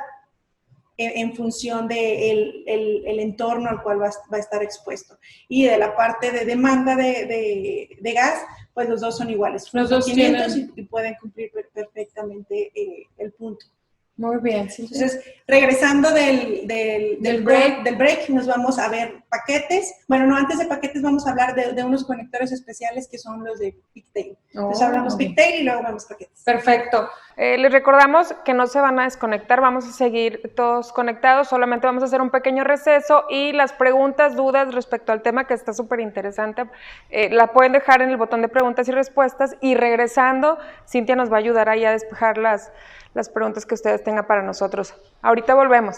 en función del el entorno al cual va a estar expuesto. Y de la parte de demanda de gas, pues los dos son iguales. Los dos 500 y pueden cumplir perfectamente el punto. Muy bien. Sí, entonces, regresando del break, nos vamos a ver paquetes. Bueno, no, antes de paquetes vamos a hablar de unos conectores especiales que son los de Pigtail. Entonces hablamos Pigtail y luego vamos paquetes. Perfecto. Les recordamos que no se van a desconectar, vamos a seguir todos conectados, solamente vamos a hacer un pequeño receso y las preguntas, dudas respecto al tema que está súper interesante, la pueden dejar en el botón de preguntas y respuestas y regresando, Cintia nos va a ayudar ahí a despejar las preguntas que ustedes tengan para nosotros. Ahorita volvemos.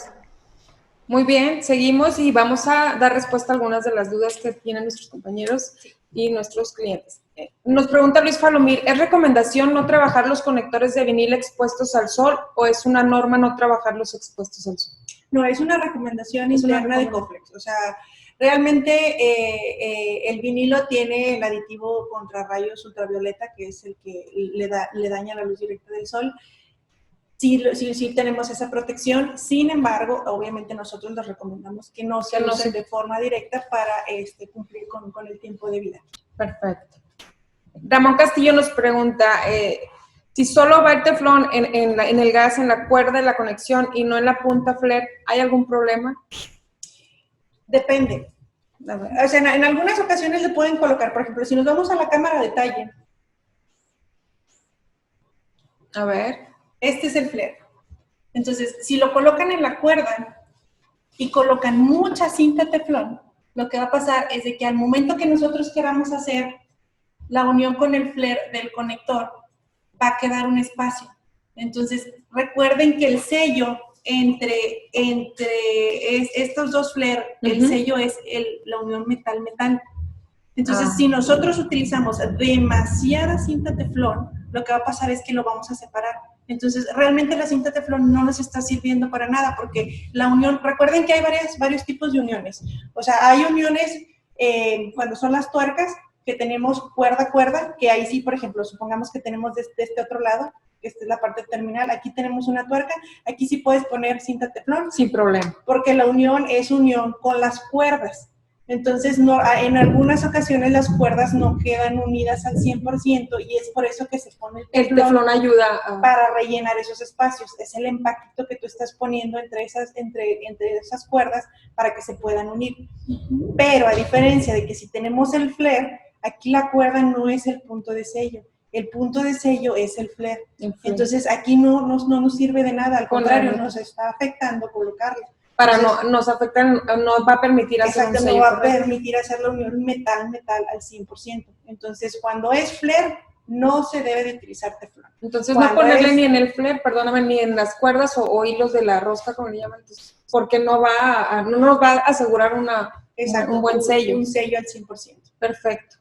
Muy bien, seguimos y vamos a dar respuesta a algunas de las dudas que tienen nuestros compañeros y nuestros clientes. Nos pregunta Luis Falomir, ¿es recomendación no trabajar los conectores de vinil expuestos al sol o es una norma no trabajarlos expuestos al sol? No, es una recomendación interna de Coflex. O sea, realmente el vinilo tiene el aditivo contra rayos ultravioleta, que es el que le daña la luz directa del sol. Sí tenemos esa protección, sin embargo, obviamente nosotros les recomendamos que no se usen de forma directa para cumplir con el tiempo de vida. Perfecto. Ramón Castillo nos pregunta, si solo va el teflón en el gas, en la cuerda de la conexión y no en la punta flare, ¿hay algún problema? Depende. O sea, en algunas ocasiones le pueden colocar, por ejemplo, si nos vamos a la cámara de detalle. A ver. Este es el flare. Entonces, si lo colocan en la cuerda y colocan mucha cinta teflón, lo que va a pasar es de que al momento que nosotros queramos hacer la unión con el flare del conector, va a quedar un espacio. Entonces, recuerden que el sello entre estos dos flares, el sello es la unión metal-metal. Entonces, si nosotros utilizamos demasiada cinta teflón, lo que va a pasar es que lo vamos a separar. Entonces, realmente la cinta teflón no nos está sirviendo para nada porque la unión, recuerden que hay varios tipos de uniones. O sea, hay uniones cuando son las tuercas, que tenemos cuerda a cuerda, que ahí sí, por ejemplo, supongamos que tenemos de este otro lado, que esta es la parte terminal, aquí tenemos una tuerca, aquí sí puedes poner cinta teflón. Sin problema. Porque la unión es unión con las cuerdas. Entonces, no, en algunas ocasiones las cuerdas no quedan unidas al 100% y es por eso que se pone el teflón ayuda para rellenar esos espacios. Es el empaquito que tú estás poniendo entre esas cuerdas para que se puedan unir. Pero a diferencia de que si tenemos el flare, aquí la cuerda no es el punto de sello. El punto de sello es el flare. Entonces, aquí no nos sirve de nada. Al contrario, nos está afectando colocarlo. Nos afecta, no va a permitir hacer un sello. No va a permitir hacer la unión metal-metal al 100%. Entonces, cuando es flare, no se debe de utilizar teflón. Entonces, no ponerle ni en el flare, perdóname, ni en las cuerdas o hilos de la rosca, como le llaman, entonces, porque no nos va a asegurar un buen sello. Un sello al 100%. Perfecto.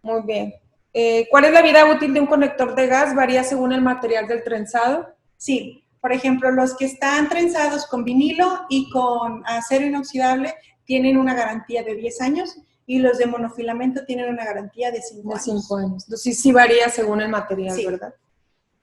Muy bien. ¿Cuál es la vida útil de un conector de gas? ¿Varía según el material del trenzado? Sí. Por ejemplo, los que están trenzados con vinilo y con acero inoxidable tienen una garantía de 10 años y los de monofilamento tienen una garantía de 5 años. 5 años. Entonces sí varía según el material, sí. ¿Verdad?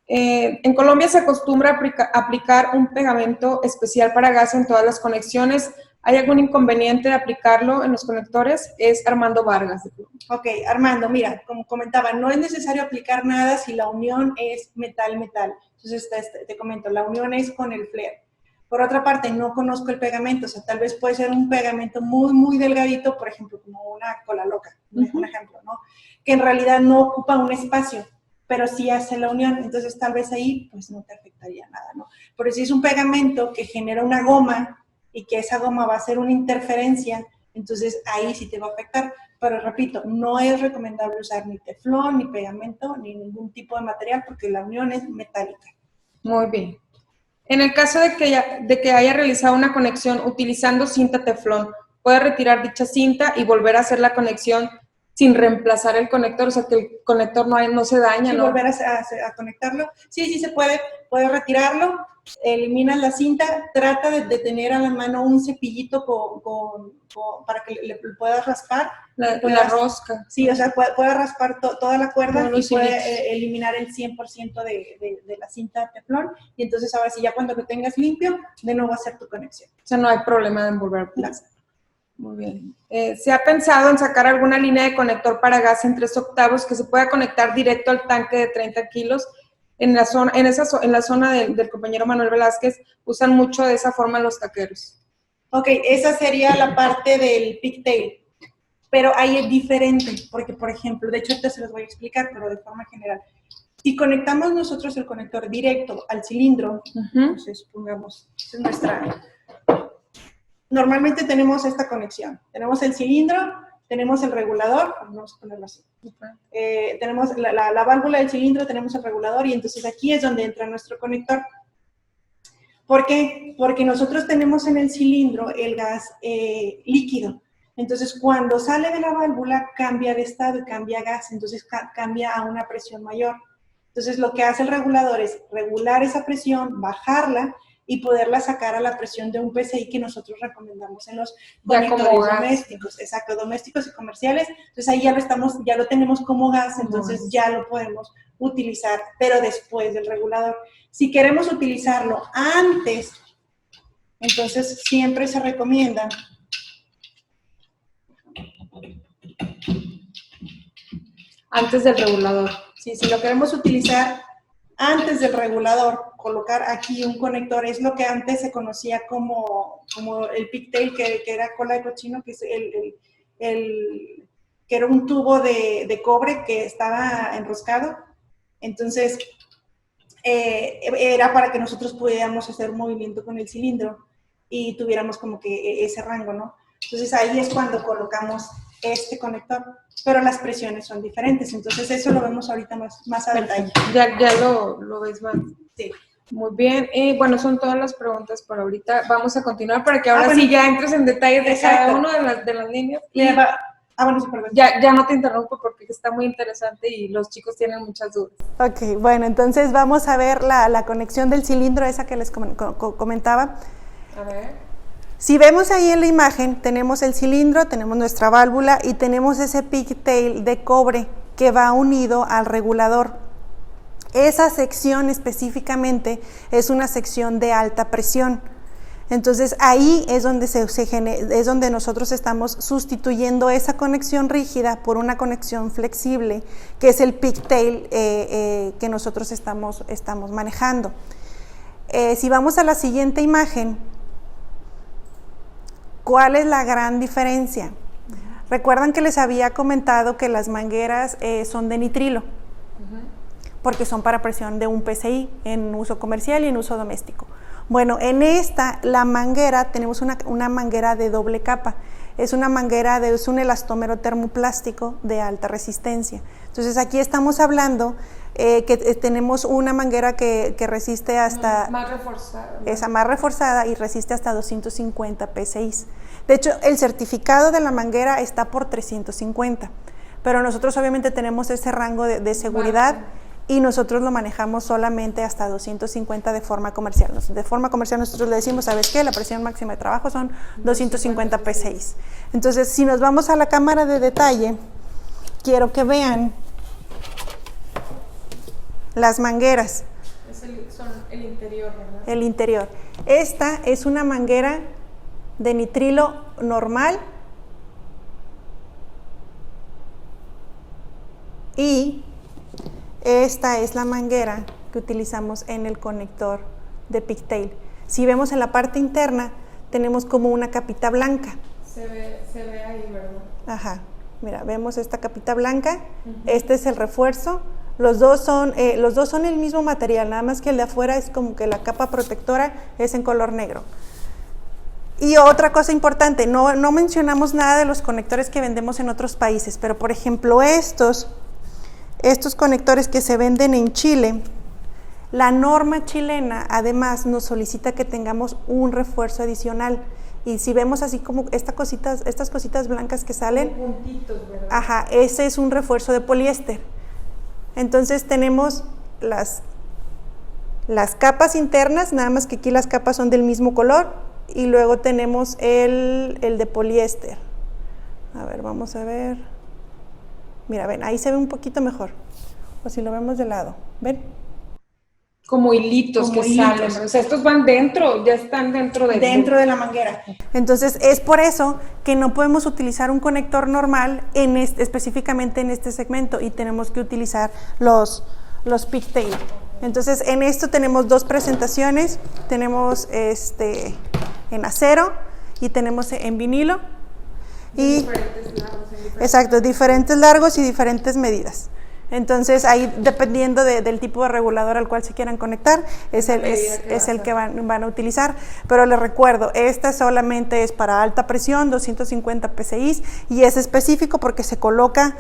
En Colombia se acostumbra a aplicar un pegamento especial para gas en todas las conexiones. ¿Hay algún inconveniente de aplicarlo en los conectores? Es Armando Vargas. Ok, Armando, mira, como comentaba, no es necesario aplicar nada si la unión es metal-metal. Entonces, te comento, la unión es con el flare. Por otra parte, no conozco el pegamento, o sea, tal vez puede ser un pegamento muy, muy delgadito, por ejemplo, como una cola loca, un ejemplo, ¿no? Que en realidad no ocupa un espacio, pero sí hace la unión, entonces tal vez ahí, pues no te afectaría nada, ¿no? Pero si es un pegamento que genera una goma y que esa goma va a hacer una interferencia, entonces ahí sí te va a afectar. Pero repito, no es recomendable usar ni teflón, ni pegamento, ni ningún tipo de material porque la unión es metálica. Muy bien. En el caso de que haya realizado una conexión utilizando cinta teflón, ¿puede retirar dicha cinta y volver a hacer la conexión sin reemplazar el conector? O sea, que el conector no se daña, sí, ¿no? Volver a conectarlo. Sí se puede. Puedes retirarlo, eliminas la cinta, trata de tener a la mano un cepillito para que le puedas raspar. La rosca. Sí, o sea, puedes raspar toda la cuerda y puedes eliminar el 100% de la cinta teflón. Y entonces ahora sí, ya cuando lo tengas limpio, de nuevo hacer tu conexión. O sea, no hay problema de envolver plaza. Muy bien. ¿Se ha pensado en sacar alguna línea de conector para gas en 3 octavos que se pueda conectar directo al tanque de 30 kilos? En la zona del compañero Manuel Velázquez usan mucho de esa forma los taqueros. Ok, esa sería la parte del pigtail, pero ahí es diferente, porque por ejemplo, de hecho ahorita se los voy a explicar, pero de forma general. Si conectamos nosotros el conector directo al cilindro, entonces supongamos, esta es nuestra... Normalmente tenemos esta conexión, tenemos el cilindro, tenemos el regulador, vamos a ponerlo así. Tenemos la válvula del cilindro, tenemos el regulador y entonces aquí es donde entra nuestro conector. ¿Por qué? Porque nosotros tenemos en el cilindro el gas líquido. Entonces, cuando sale de la válvula, cambia de estado y cambia a gas, entonces cambia a una presión mayor. Entonces, lo que hace el regulador es regular esa presión, bajarla y poderla sacar a la presión de un PCI que nosotros recomendamos en los conectores domésticos, exacto, domésticos y comerciales. Entonces ahí ya lo tenemos como gas, entonces ya lo podemos utilizar, pero después del regulador. Si queremos utilizarlo antes, entonces siempre se recomienda antes del regulador. Sí, si lo queremos utilizar antes del regulador, colocar aquí un conector, es lo que antes se conocía como el pigtail, que era cola de cochino, que es que era un tubo de cobre que estaba enroscado. Entonces, era para que nosotros pudiéramos hacer un movimiento con el cilindro y tuviéramos como que ese rango, ¿no? Entonces, ahí es cuando colocamos este conector, pero las presiones son diferentes, entonces eso lo vemos ahorita más a detalle. Ya lo ves más. Sí. Muy bien, bueno, son todas las preguntas por ahorita. Vamos a continuar para que ahora sí ya entres en detalles de cada una de las líneas. Bueno, sí, perdón. Ya no te interrumpo porque está muy interesante y los chicos tienen muchas dudas. Ok, bueno, entonces vamos a ver la conexión del cilindro, esa que les comentaba. A ver. Si vemos ahí en la imagen, tenemos el cilindro, tenemos nuestra válvula y tenemos ese pigtail de cobre que va unido al regulador. Esa sección específicamente es una sección de alta presión. Entonces ahí es donde, es donde nosotros estamos sustituyendo esa conexión rígida por una conexión flexible, que es el pigtail que nosotros estamos manejando. Si vamos a la siguiente imagen, ¿cuál es la gran diferencia? Recuerdan que les había comentado que las mangueras son de nitrilo, porque son para presión de un PCI en uso comercial y en uso doméstico. Bueno, en esta, la manguera, tenemos una manguera de doble capa. Es una manguera, es un elastómero termoplástico de alta resistencia. Entonces aquí estamos hablando que tenemos una manguera que resiste hasta... Más reforzada. Esa más reforzada y resiste hasta 250 PSI. De hecho, el certificado de la manguera está por 350, pero nosotros obviamente tenemos ese rango de seguridad y nosotros lo manejamos solamente hasta 250 de forma comercial. De forma comercial nosotros le decimos, ¿sabes qué? La presión máxima de trabajo son 250 PSI. Entonces, si nos vamos a la cámara de detalle, quiero que vean las mangueras. Son el interior, ¿verdad? El interior. Esta es una manguera de nitrilo normal y esta es la manguera que utilizamos en el conector de pigtail. Si vemos en la parte interna, tenemos como una capita blanca. Se ve ahí, ¿verdad? Ajá, mira, vemos esta capita blanca, este es el refuerzo. Los dos son el mismo material, nada más que el de afuera es como que la capa protectora es en color negro. Y otra cosa importante, no mencionamos nada de los conectores que vendemos en otros países, pero por ejemplo estos conectores que se venden en Chile, la norma chilena además nos solicita que tengamos un refuerzo adicional. Y si vemos así como estas cositas blancas que salen, puntitos, ¿verdad? Ajá, ese es un refuerzo de poliéster. Entonces tenemos las capas internas, nada más que aquí las capas son del mismo color, y luego tenemos el de poliéster. A ver, vamos a ver. Mira, ven, ahí se ve un poquito mejor. O si lo vemos de lado, ¿ven? Como hilitos que salen. O sea, estos van dentro, ya están dentro de la manguera. Entonces, es por eso que no podemos utilizar un conector normal específicamente en este segmento y tenemos que utilizar los pigtail. Entonces, en esto tenemos dos presentaciones. Tenemos en acero y tenemos en vinilo. Y diferentes largos. Exacto, diferentes largos y diferentes medidas. Entonces, ahí dependiendo del tipo de regulador al cual se quieran conectar, es el que van a utilizar. Pero les recuerdo, esta solamente es para alta presión, 250 PSI, y es específico porque se coloca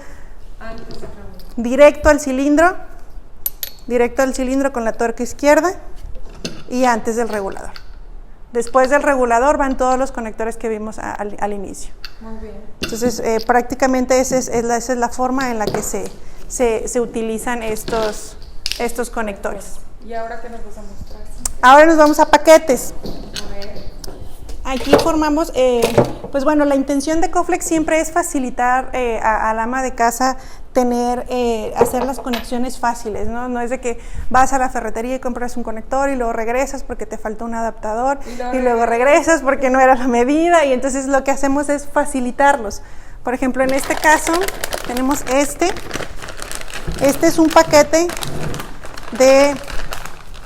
directo al cilindro con la tuerca izquierda y antes del regulador. Después del regulador van todos los conectores que vimos al inicio. Muy bien. Entonces, prácticamente esa es la forma en la que se utilizan estos conectores. ¿Y ahora qué nos vas a mostrar? Ahora nos vamos a paquetes. A ver. Aquí formamos, pues bueno, la intención de Coflex siempre es facilitar al ama de casa hacer las conexiones fáciles, ¿no? No es de que vas a la ferretería y compras un conector y luego regresas porque te falta un adaptador y luego regresas porque no era la medida, y entonces lo que hacemos es facilitarlos. Por ejemplo, en este caso tenemos este es un paquete de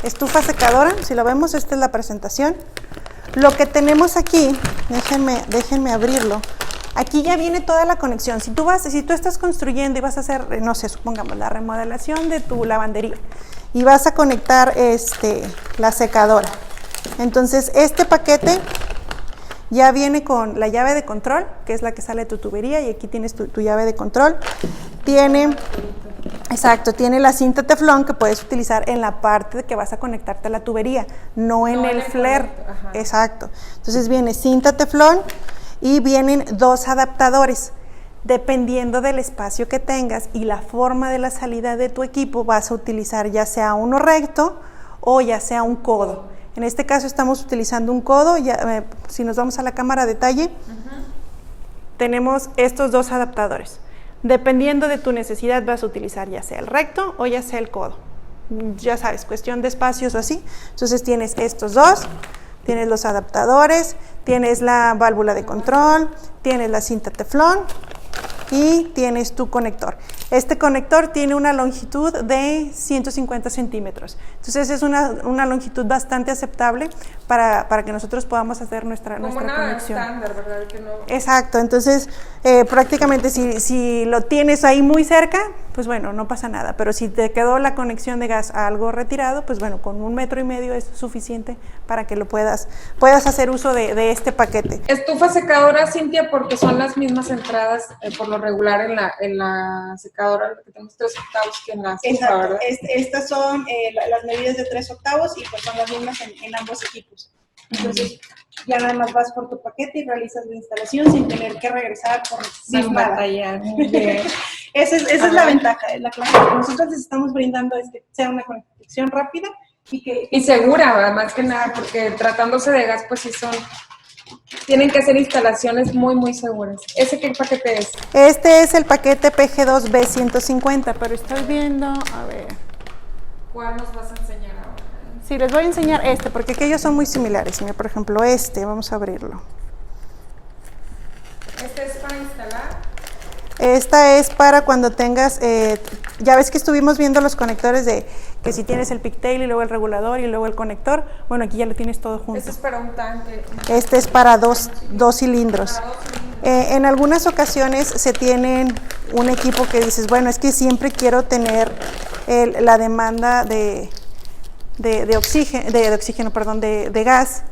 estufa secadora. Si lo vemos, esta es la presentación. Lo que tenemos aquí, déjenme abrirlo. Aquí ya viene toda la conexión. Si tú estás construyendo y vas a hacer, no sé, supongamos la remodelación de tu lavandería y vas a conectar la secadora. Entonces, este paquete ya viene con la llave de control, que es la que sale de tu tubería, y aquí tienes tu llave de control. Tiene la cinta teflón que puedes utilizar en la parte que vas a conectarte a la tubería, no en el flare. Exacto. Entonces viene cinta teflón y vienen dos adaptadores. Dependiendo del espacio que tengas y la forma de la salida de tu equipo, vas a utilizar ya sea uno recto o ya sea un codo. En este caso estamos utilizando un codo, ya, si nos vamos a la cámara a detalle, tenemos estos dos adaptadores. Dependiendo de tu necesidad vas a utilizar ya sea el recto o ya sea el codo. Ya sabes, cuestión de espacios o así. Entonces tienes estos dos, tienes los adaptadores, tienes la válvula de control, tienes la cinta teflón y tienes tu conector. Este conector tiene una longitud de 150 centímetros. Entonces es una longitud bastante aceptable para que nosotros podamos hacer nuestra conexión. Estándar, ¿verdad? Que no... Exacto, entonces prácticamente si lo tienes ahí muy cerca, pues bueno, no pasa nada. Pero si te quedó la conexión de gas a algo retirado, pues bueno, con 1,5 metros es suficiente para que lo puedas hacer uso de este paquete. Estufa secadora, Cintia, porque son las mismas entradas por lo regular en la secadora, que tenemos 3 octavos que en la estufa, ¿verdad? Estas son las medidas de 3 octavos y pues son las mismas en ambos equipos. Entonces, ya nada más vas por tu paquete y realizas la instalación sin tener que regresar por Sin batallar. Muy bien. Esa es la ventaja, la clase que nosotros les estamos brindando es que sea una conexión rápida y segura, más que nada, porque tratándose de gas, pues sí tienen que hacer instalaciones muy, muy seguras. ¿Ese qué paquete es? Este es el paquete PG2B150, pero estoy viendo, a ver. ¿Cuál nos vas a enseñar ahora? Sí, les voy a enseñar porque aquellos son muy similares. Mira, por ejemplo, vamos a abrirlo. ¿Este es para instalar? Esta es para cuando tengas, ya ves que estuvimos viendo los conectores de que si tienes el pigtail y luego el regulador y luego el conector, bueno, aquí ya lo tienes todo junto. Este es para un tanque. Este es para dos cilindros. En algunas ocasiones se tienen un equipo que dices, bueno, es que siempre quiero tener la demanda de gas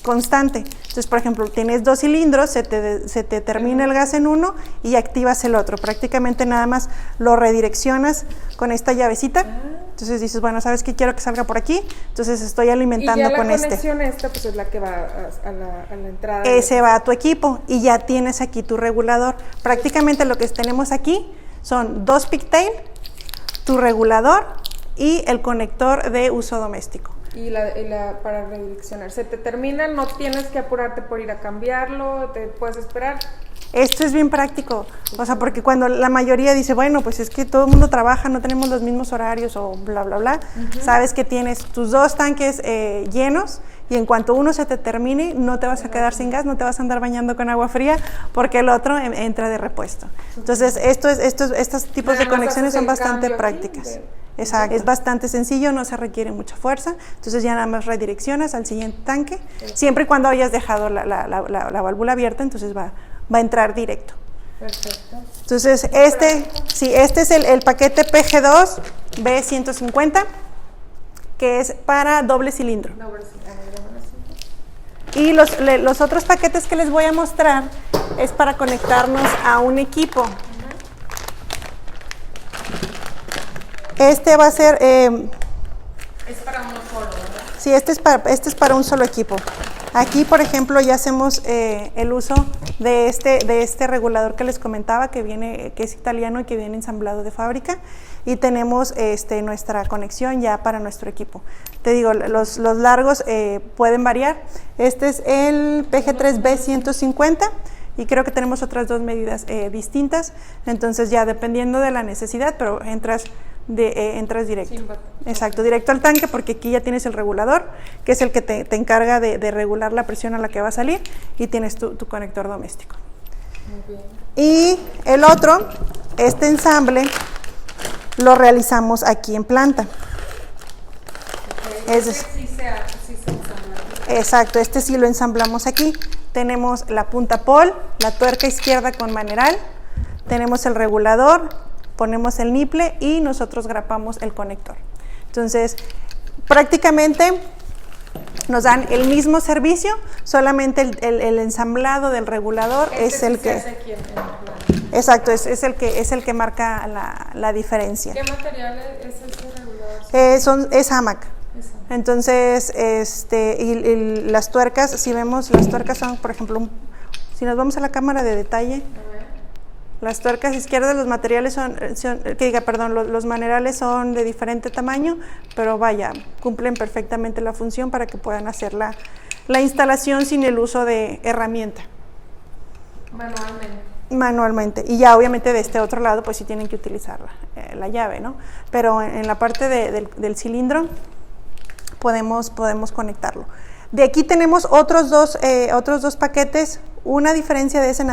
constante. Entonces, por ejemplo, tienes 2 cilindros, se te termina el gas en uno y activas el otro. Prácticamente nada más lo redireccionas con esta llavecita. Entonces dices, bueno, ¿sabes qué? Quiero que salga por aquí. Entonces estoy alimentando con este. Y ya la conexión esta, pues es la que va a la entrada. Ese va a tu equipo y ya tienes aquí tu regulador. Prácticamente lo que tenemos aquí son 2 pigtail, tu regulador y el conector de uso doméstico. Y para redireccionar. Se te termina, no tienes que apurarte por ir a cambiarlo, te puedes esperar. Esto es bien práctico, o sea, porque cuando la mayoría dice, bueno, pues es que todo el mundo trabaja, no tenemos los mismos horarios o bla, bla, bla, sabes que tienes tus 2 tanques llenos y en cuanto uno se te termine, no te vas a quedar sin gas, no te vas a andar bañando con agua fría porque el otro entra de repuesto. Entonces, estos tipos de conexiones son bastante prácticas. Exacto, es bastante sencillo, no se requiere mucha fuerza, entonces ya nada más redireccionas al siguiente tanque, siempre y cuando hayas dejado la válvula abierta, entonces va a entrar directo. Perfecto. Entonces, este es el paquete PG2B150, que es para doble cilindro. Y los otros paquetes que les voy a mostrar es para conectarnos a un equipo. Este va a ser... es para uno solo, ¿verdad? Sí, este es para un solo equipo. Aquí, por ejemplo, ya hacemos el uso de este regulador que les comentaba, que es italiano y que viene ensamblado de fábrica. Y tenemos nuestra conexión ya para nuestro equipo. Te digo, los largos pueden variar. Este es el PG3B150. Y creo que tenemos otras 2 medidas distintas. Entonces ya dependiendo de la necesidad, pero entras directo. Exacto, directo al tanque, porque aquí ya tienes el regulador, que es el que te encarga de regular la presión a la que va a salir, y tienes tu conector doméstico. Muy bien. Y el otro, este ensamble, lo realizamos aquí en planta. Okay. Sí se ensambla. Exacto, este sí lo ensamblamos aquí. Tenemos la punta pol, la tuerca izquierda con maneral, tenemos el regulador, ponemos el niple y nosotros grapamos el conector. Entonces, prácticamente nos dan el mismo servicio, solamente el ensamblado del regulador es el que... Exacto, es el que marca la diferencia. ¿Qué material es ese regulador? Es AMAC. Entonces, y las tuercas, si vemos, las tuercas son, por ejemplo, si nos vamos a la cámara de detalle, Las tuercas izquierdas, los materiales los manerales son de diferente tamaño, pero vaya, cumplen perfectamente la función para que puedan hacer la instalación sin el uso de herramienta. Manualmente. Y ya obviamente de este otro lado pues sí tienen que utilizar la llave, ¿no? Pero en la parte del cilindro podemos conectarlo. De aquí tenemos otros dos paquetes. Una diferencia de ese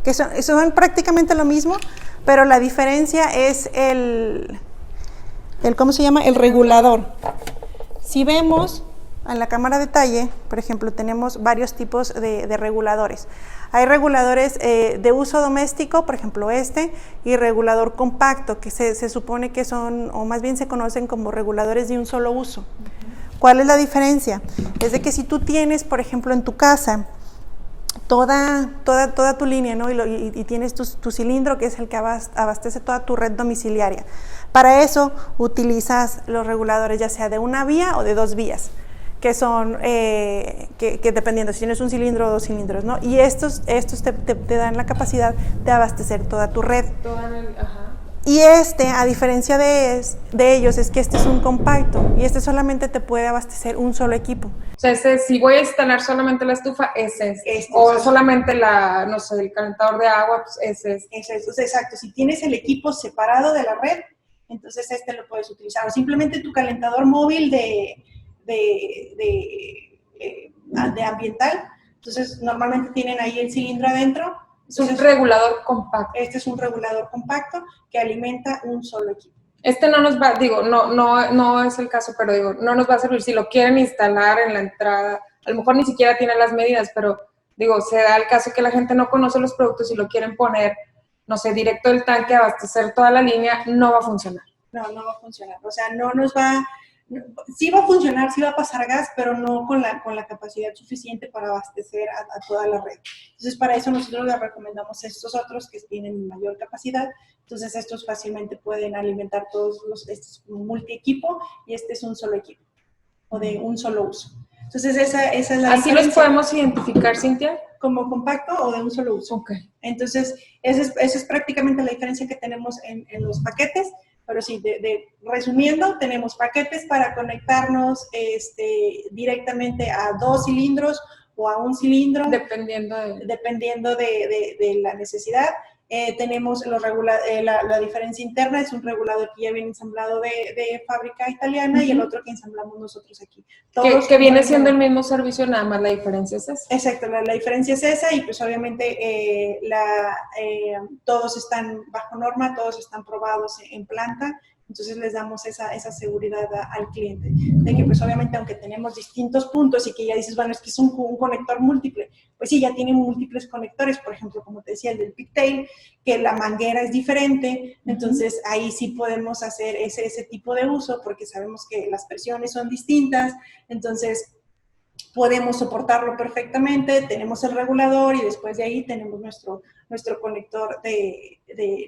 que son prácticamente lo mismo, pero la diferencia es ¿cómo se llama? El regulador. Si vemos en la cámara de talle, por ejemplo, tenemos varios tipos de reguladores. Hay reguladores de uso doméstico, por ejemplo y regulador compacto, que se supone que son, o más bien se conocen como reguladores de un solo uso. ¿Cuál es la diferencia? Es de que si tú tienes, por ejemplo, en tu casa toda tu línea, ¿no? y tienes tu cilindro, que es el que abastece toda tu red domiciliaria. Para eso utilizas los reguladores ya sea de una vía o de 2 vías, que son, que dependiendo si tienes un cilindro o 2 cilindros, ¿no? Y estos te dan la capacidad de abastecer toda tu red. Y a diferencia de ellos, es que este es un compacto y este solamente te puede abastecer un solo equipo. O sea, si voy a instalar solamente la estufa, o solamente el calentador de agua, pues ese es. Exacto. Si tienes el equipo separado de la red, entonces lo puedes utilizar. O simplemente tu calentador móvil de ambiental, entonces normalmente tienen ahí el cilindro adentro. Entonces, es un regulador compacto. Este es un regulador compacto que alimenta un solo equipo. No nos va, no es el caso, pero no nos va a servir si lo quieren instalar en la entrada. A lo mejor ni siquiera tiene las medidas, pero se da el caso que la gente no conoce los productos y lo quieren poner, directo del tanque, abastecer toda la línea, no va a funcionar. No va a funcionar. O sea, no nos va. Sí va a funcionar, sí va a pasar gas, pero no con la capacidad suficiente para abastecer a toda la red. Entonces, para eso nosotros les recomendamos estos otros que tienen mayor capacidad. Entonces, estos fácilmente pueden alimentar este es un multi-equipo y este es un solo equipo o de un solo uso. Entonces, esa es la ¿Así los podemos identificar, Cintia? Como compacto o de un solo uso. Okay. Entonces, esa es prácticamente la diferencia que tenemos en los paquetes. Pero sí, resumiendo, tenemos paquetes para conectarnos directamente a 2 cilindros o a un cilindro. Dependiendo de la necesidad. Tenemos la diferencia interna, es un regulador que ya viene ensamblado de fábrica italiana y el otro que ensamblamos nosotros aquí. Que viene siendo el mismo servicio, nada más la diferencia es esa. Exacto, la diferencia es esa y pues obviamente todos están bajo norma, todos están probados en planta. Entonces les damos esa seguridad al cliente, de que pues obviamente aunque tenemos distintos puntos y que ya dices, bueno, es que es un conector múltiple, pues sí, ya tienen múltiples conectores, por ejemplo, como te decía, el del pigtail, que la manguera es diferente, entonces ahí sí podemos hacer ese tipo de uso porque sabemos que las presiones son distintas, entonces podemos soportarlo perfectamente, tenemos el regulador y después de ahí tenemos nuestro conector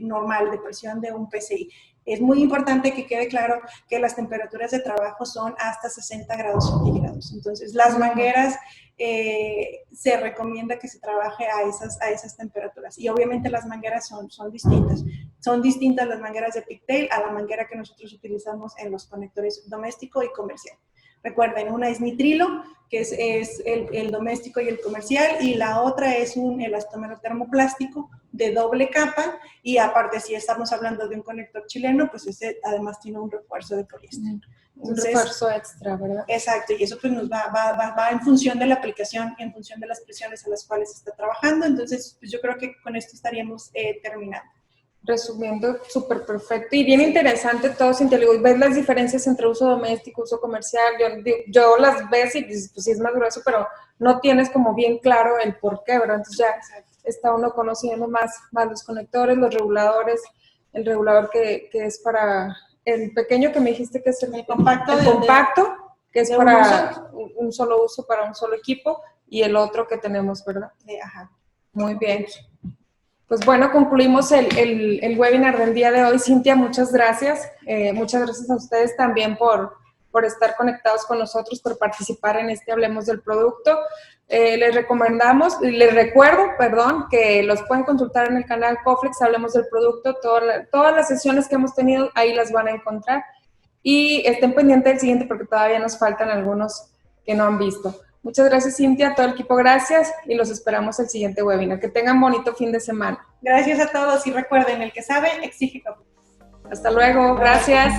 normal de presión de un PCI. Es muy importante que quede claro que las temperaturas de trabajo son hasta 60 grados centígrados. Entonces, las mangueras se recomienda que se trabaje a esas temperaturas. Y obviamente las mangueras son distintas. Son distintas las mangueras de pigtail a la manguera que nosotros utilizamos en los conectores doméstico y comercial. Recuerden, una es nitrilo, que es el doméstico y el comercial, y la otra es un elastómero termoplástico de doble capa, y aparte, si estamos hablando de un conector chileno, pues ese además tiene un refuerzo de poliéster. Un refuerzo extra, ¿verdad? Exacto, y eso pues nos va en función de la aplicación, en función de las presiones a las cuales se está trabajando, entonces pues yo creo que con esto estaríamos terminando. Resumiendo, súper perfecto y bien interesante todo, Cintia. ¿Ves las diferencias entre uso doméstico, uso comercial? Yo las ves y pues sí es más grueso, pero no tienes como bien claro el por qué, ¿verdad? Entonces ya está uno conociendo más los conectores, los reguladores, el regulador que es para el pequeño que me dijiste que es el compacto, que es para un solo uso, para un solo equipo, y el otro que tenemos, ¿verdad? Ajá. Muy bien. Pues bueno, concluimos el webinar del día de hoy. Cintia, muchas gracias. Muchas gracias a ustedes también por estar conectados con nosotros, por participar en Hablemos del Producto. les recuerdo, que los pueden consultar en el canal Coflex, Hablemos del Producto, todas las sesiones que hemos tenido, ahí las van a encontrar. Y estén pendientes del siguiente porque todavía nos faltan algunos que no han visto. Muchas gracias, Cintia, todo el equipo, gracias, y los esperamos el siguiente webinar. Que tengan bonito fin de semana. Gracias a todos y recuerden, el que sabe, exige. Hasta luego, gracias.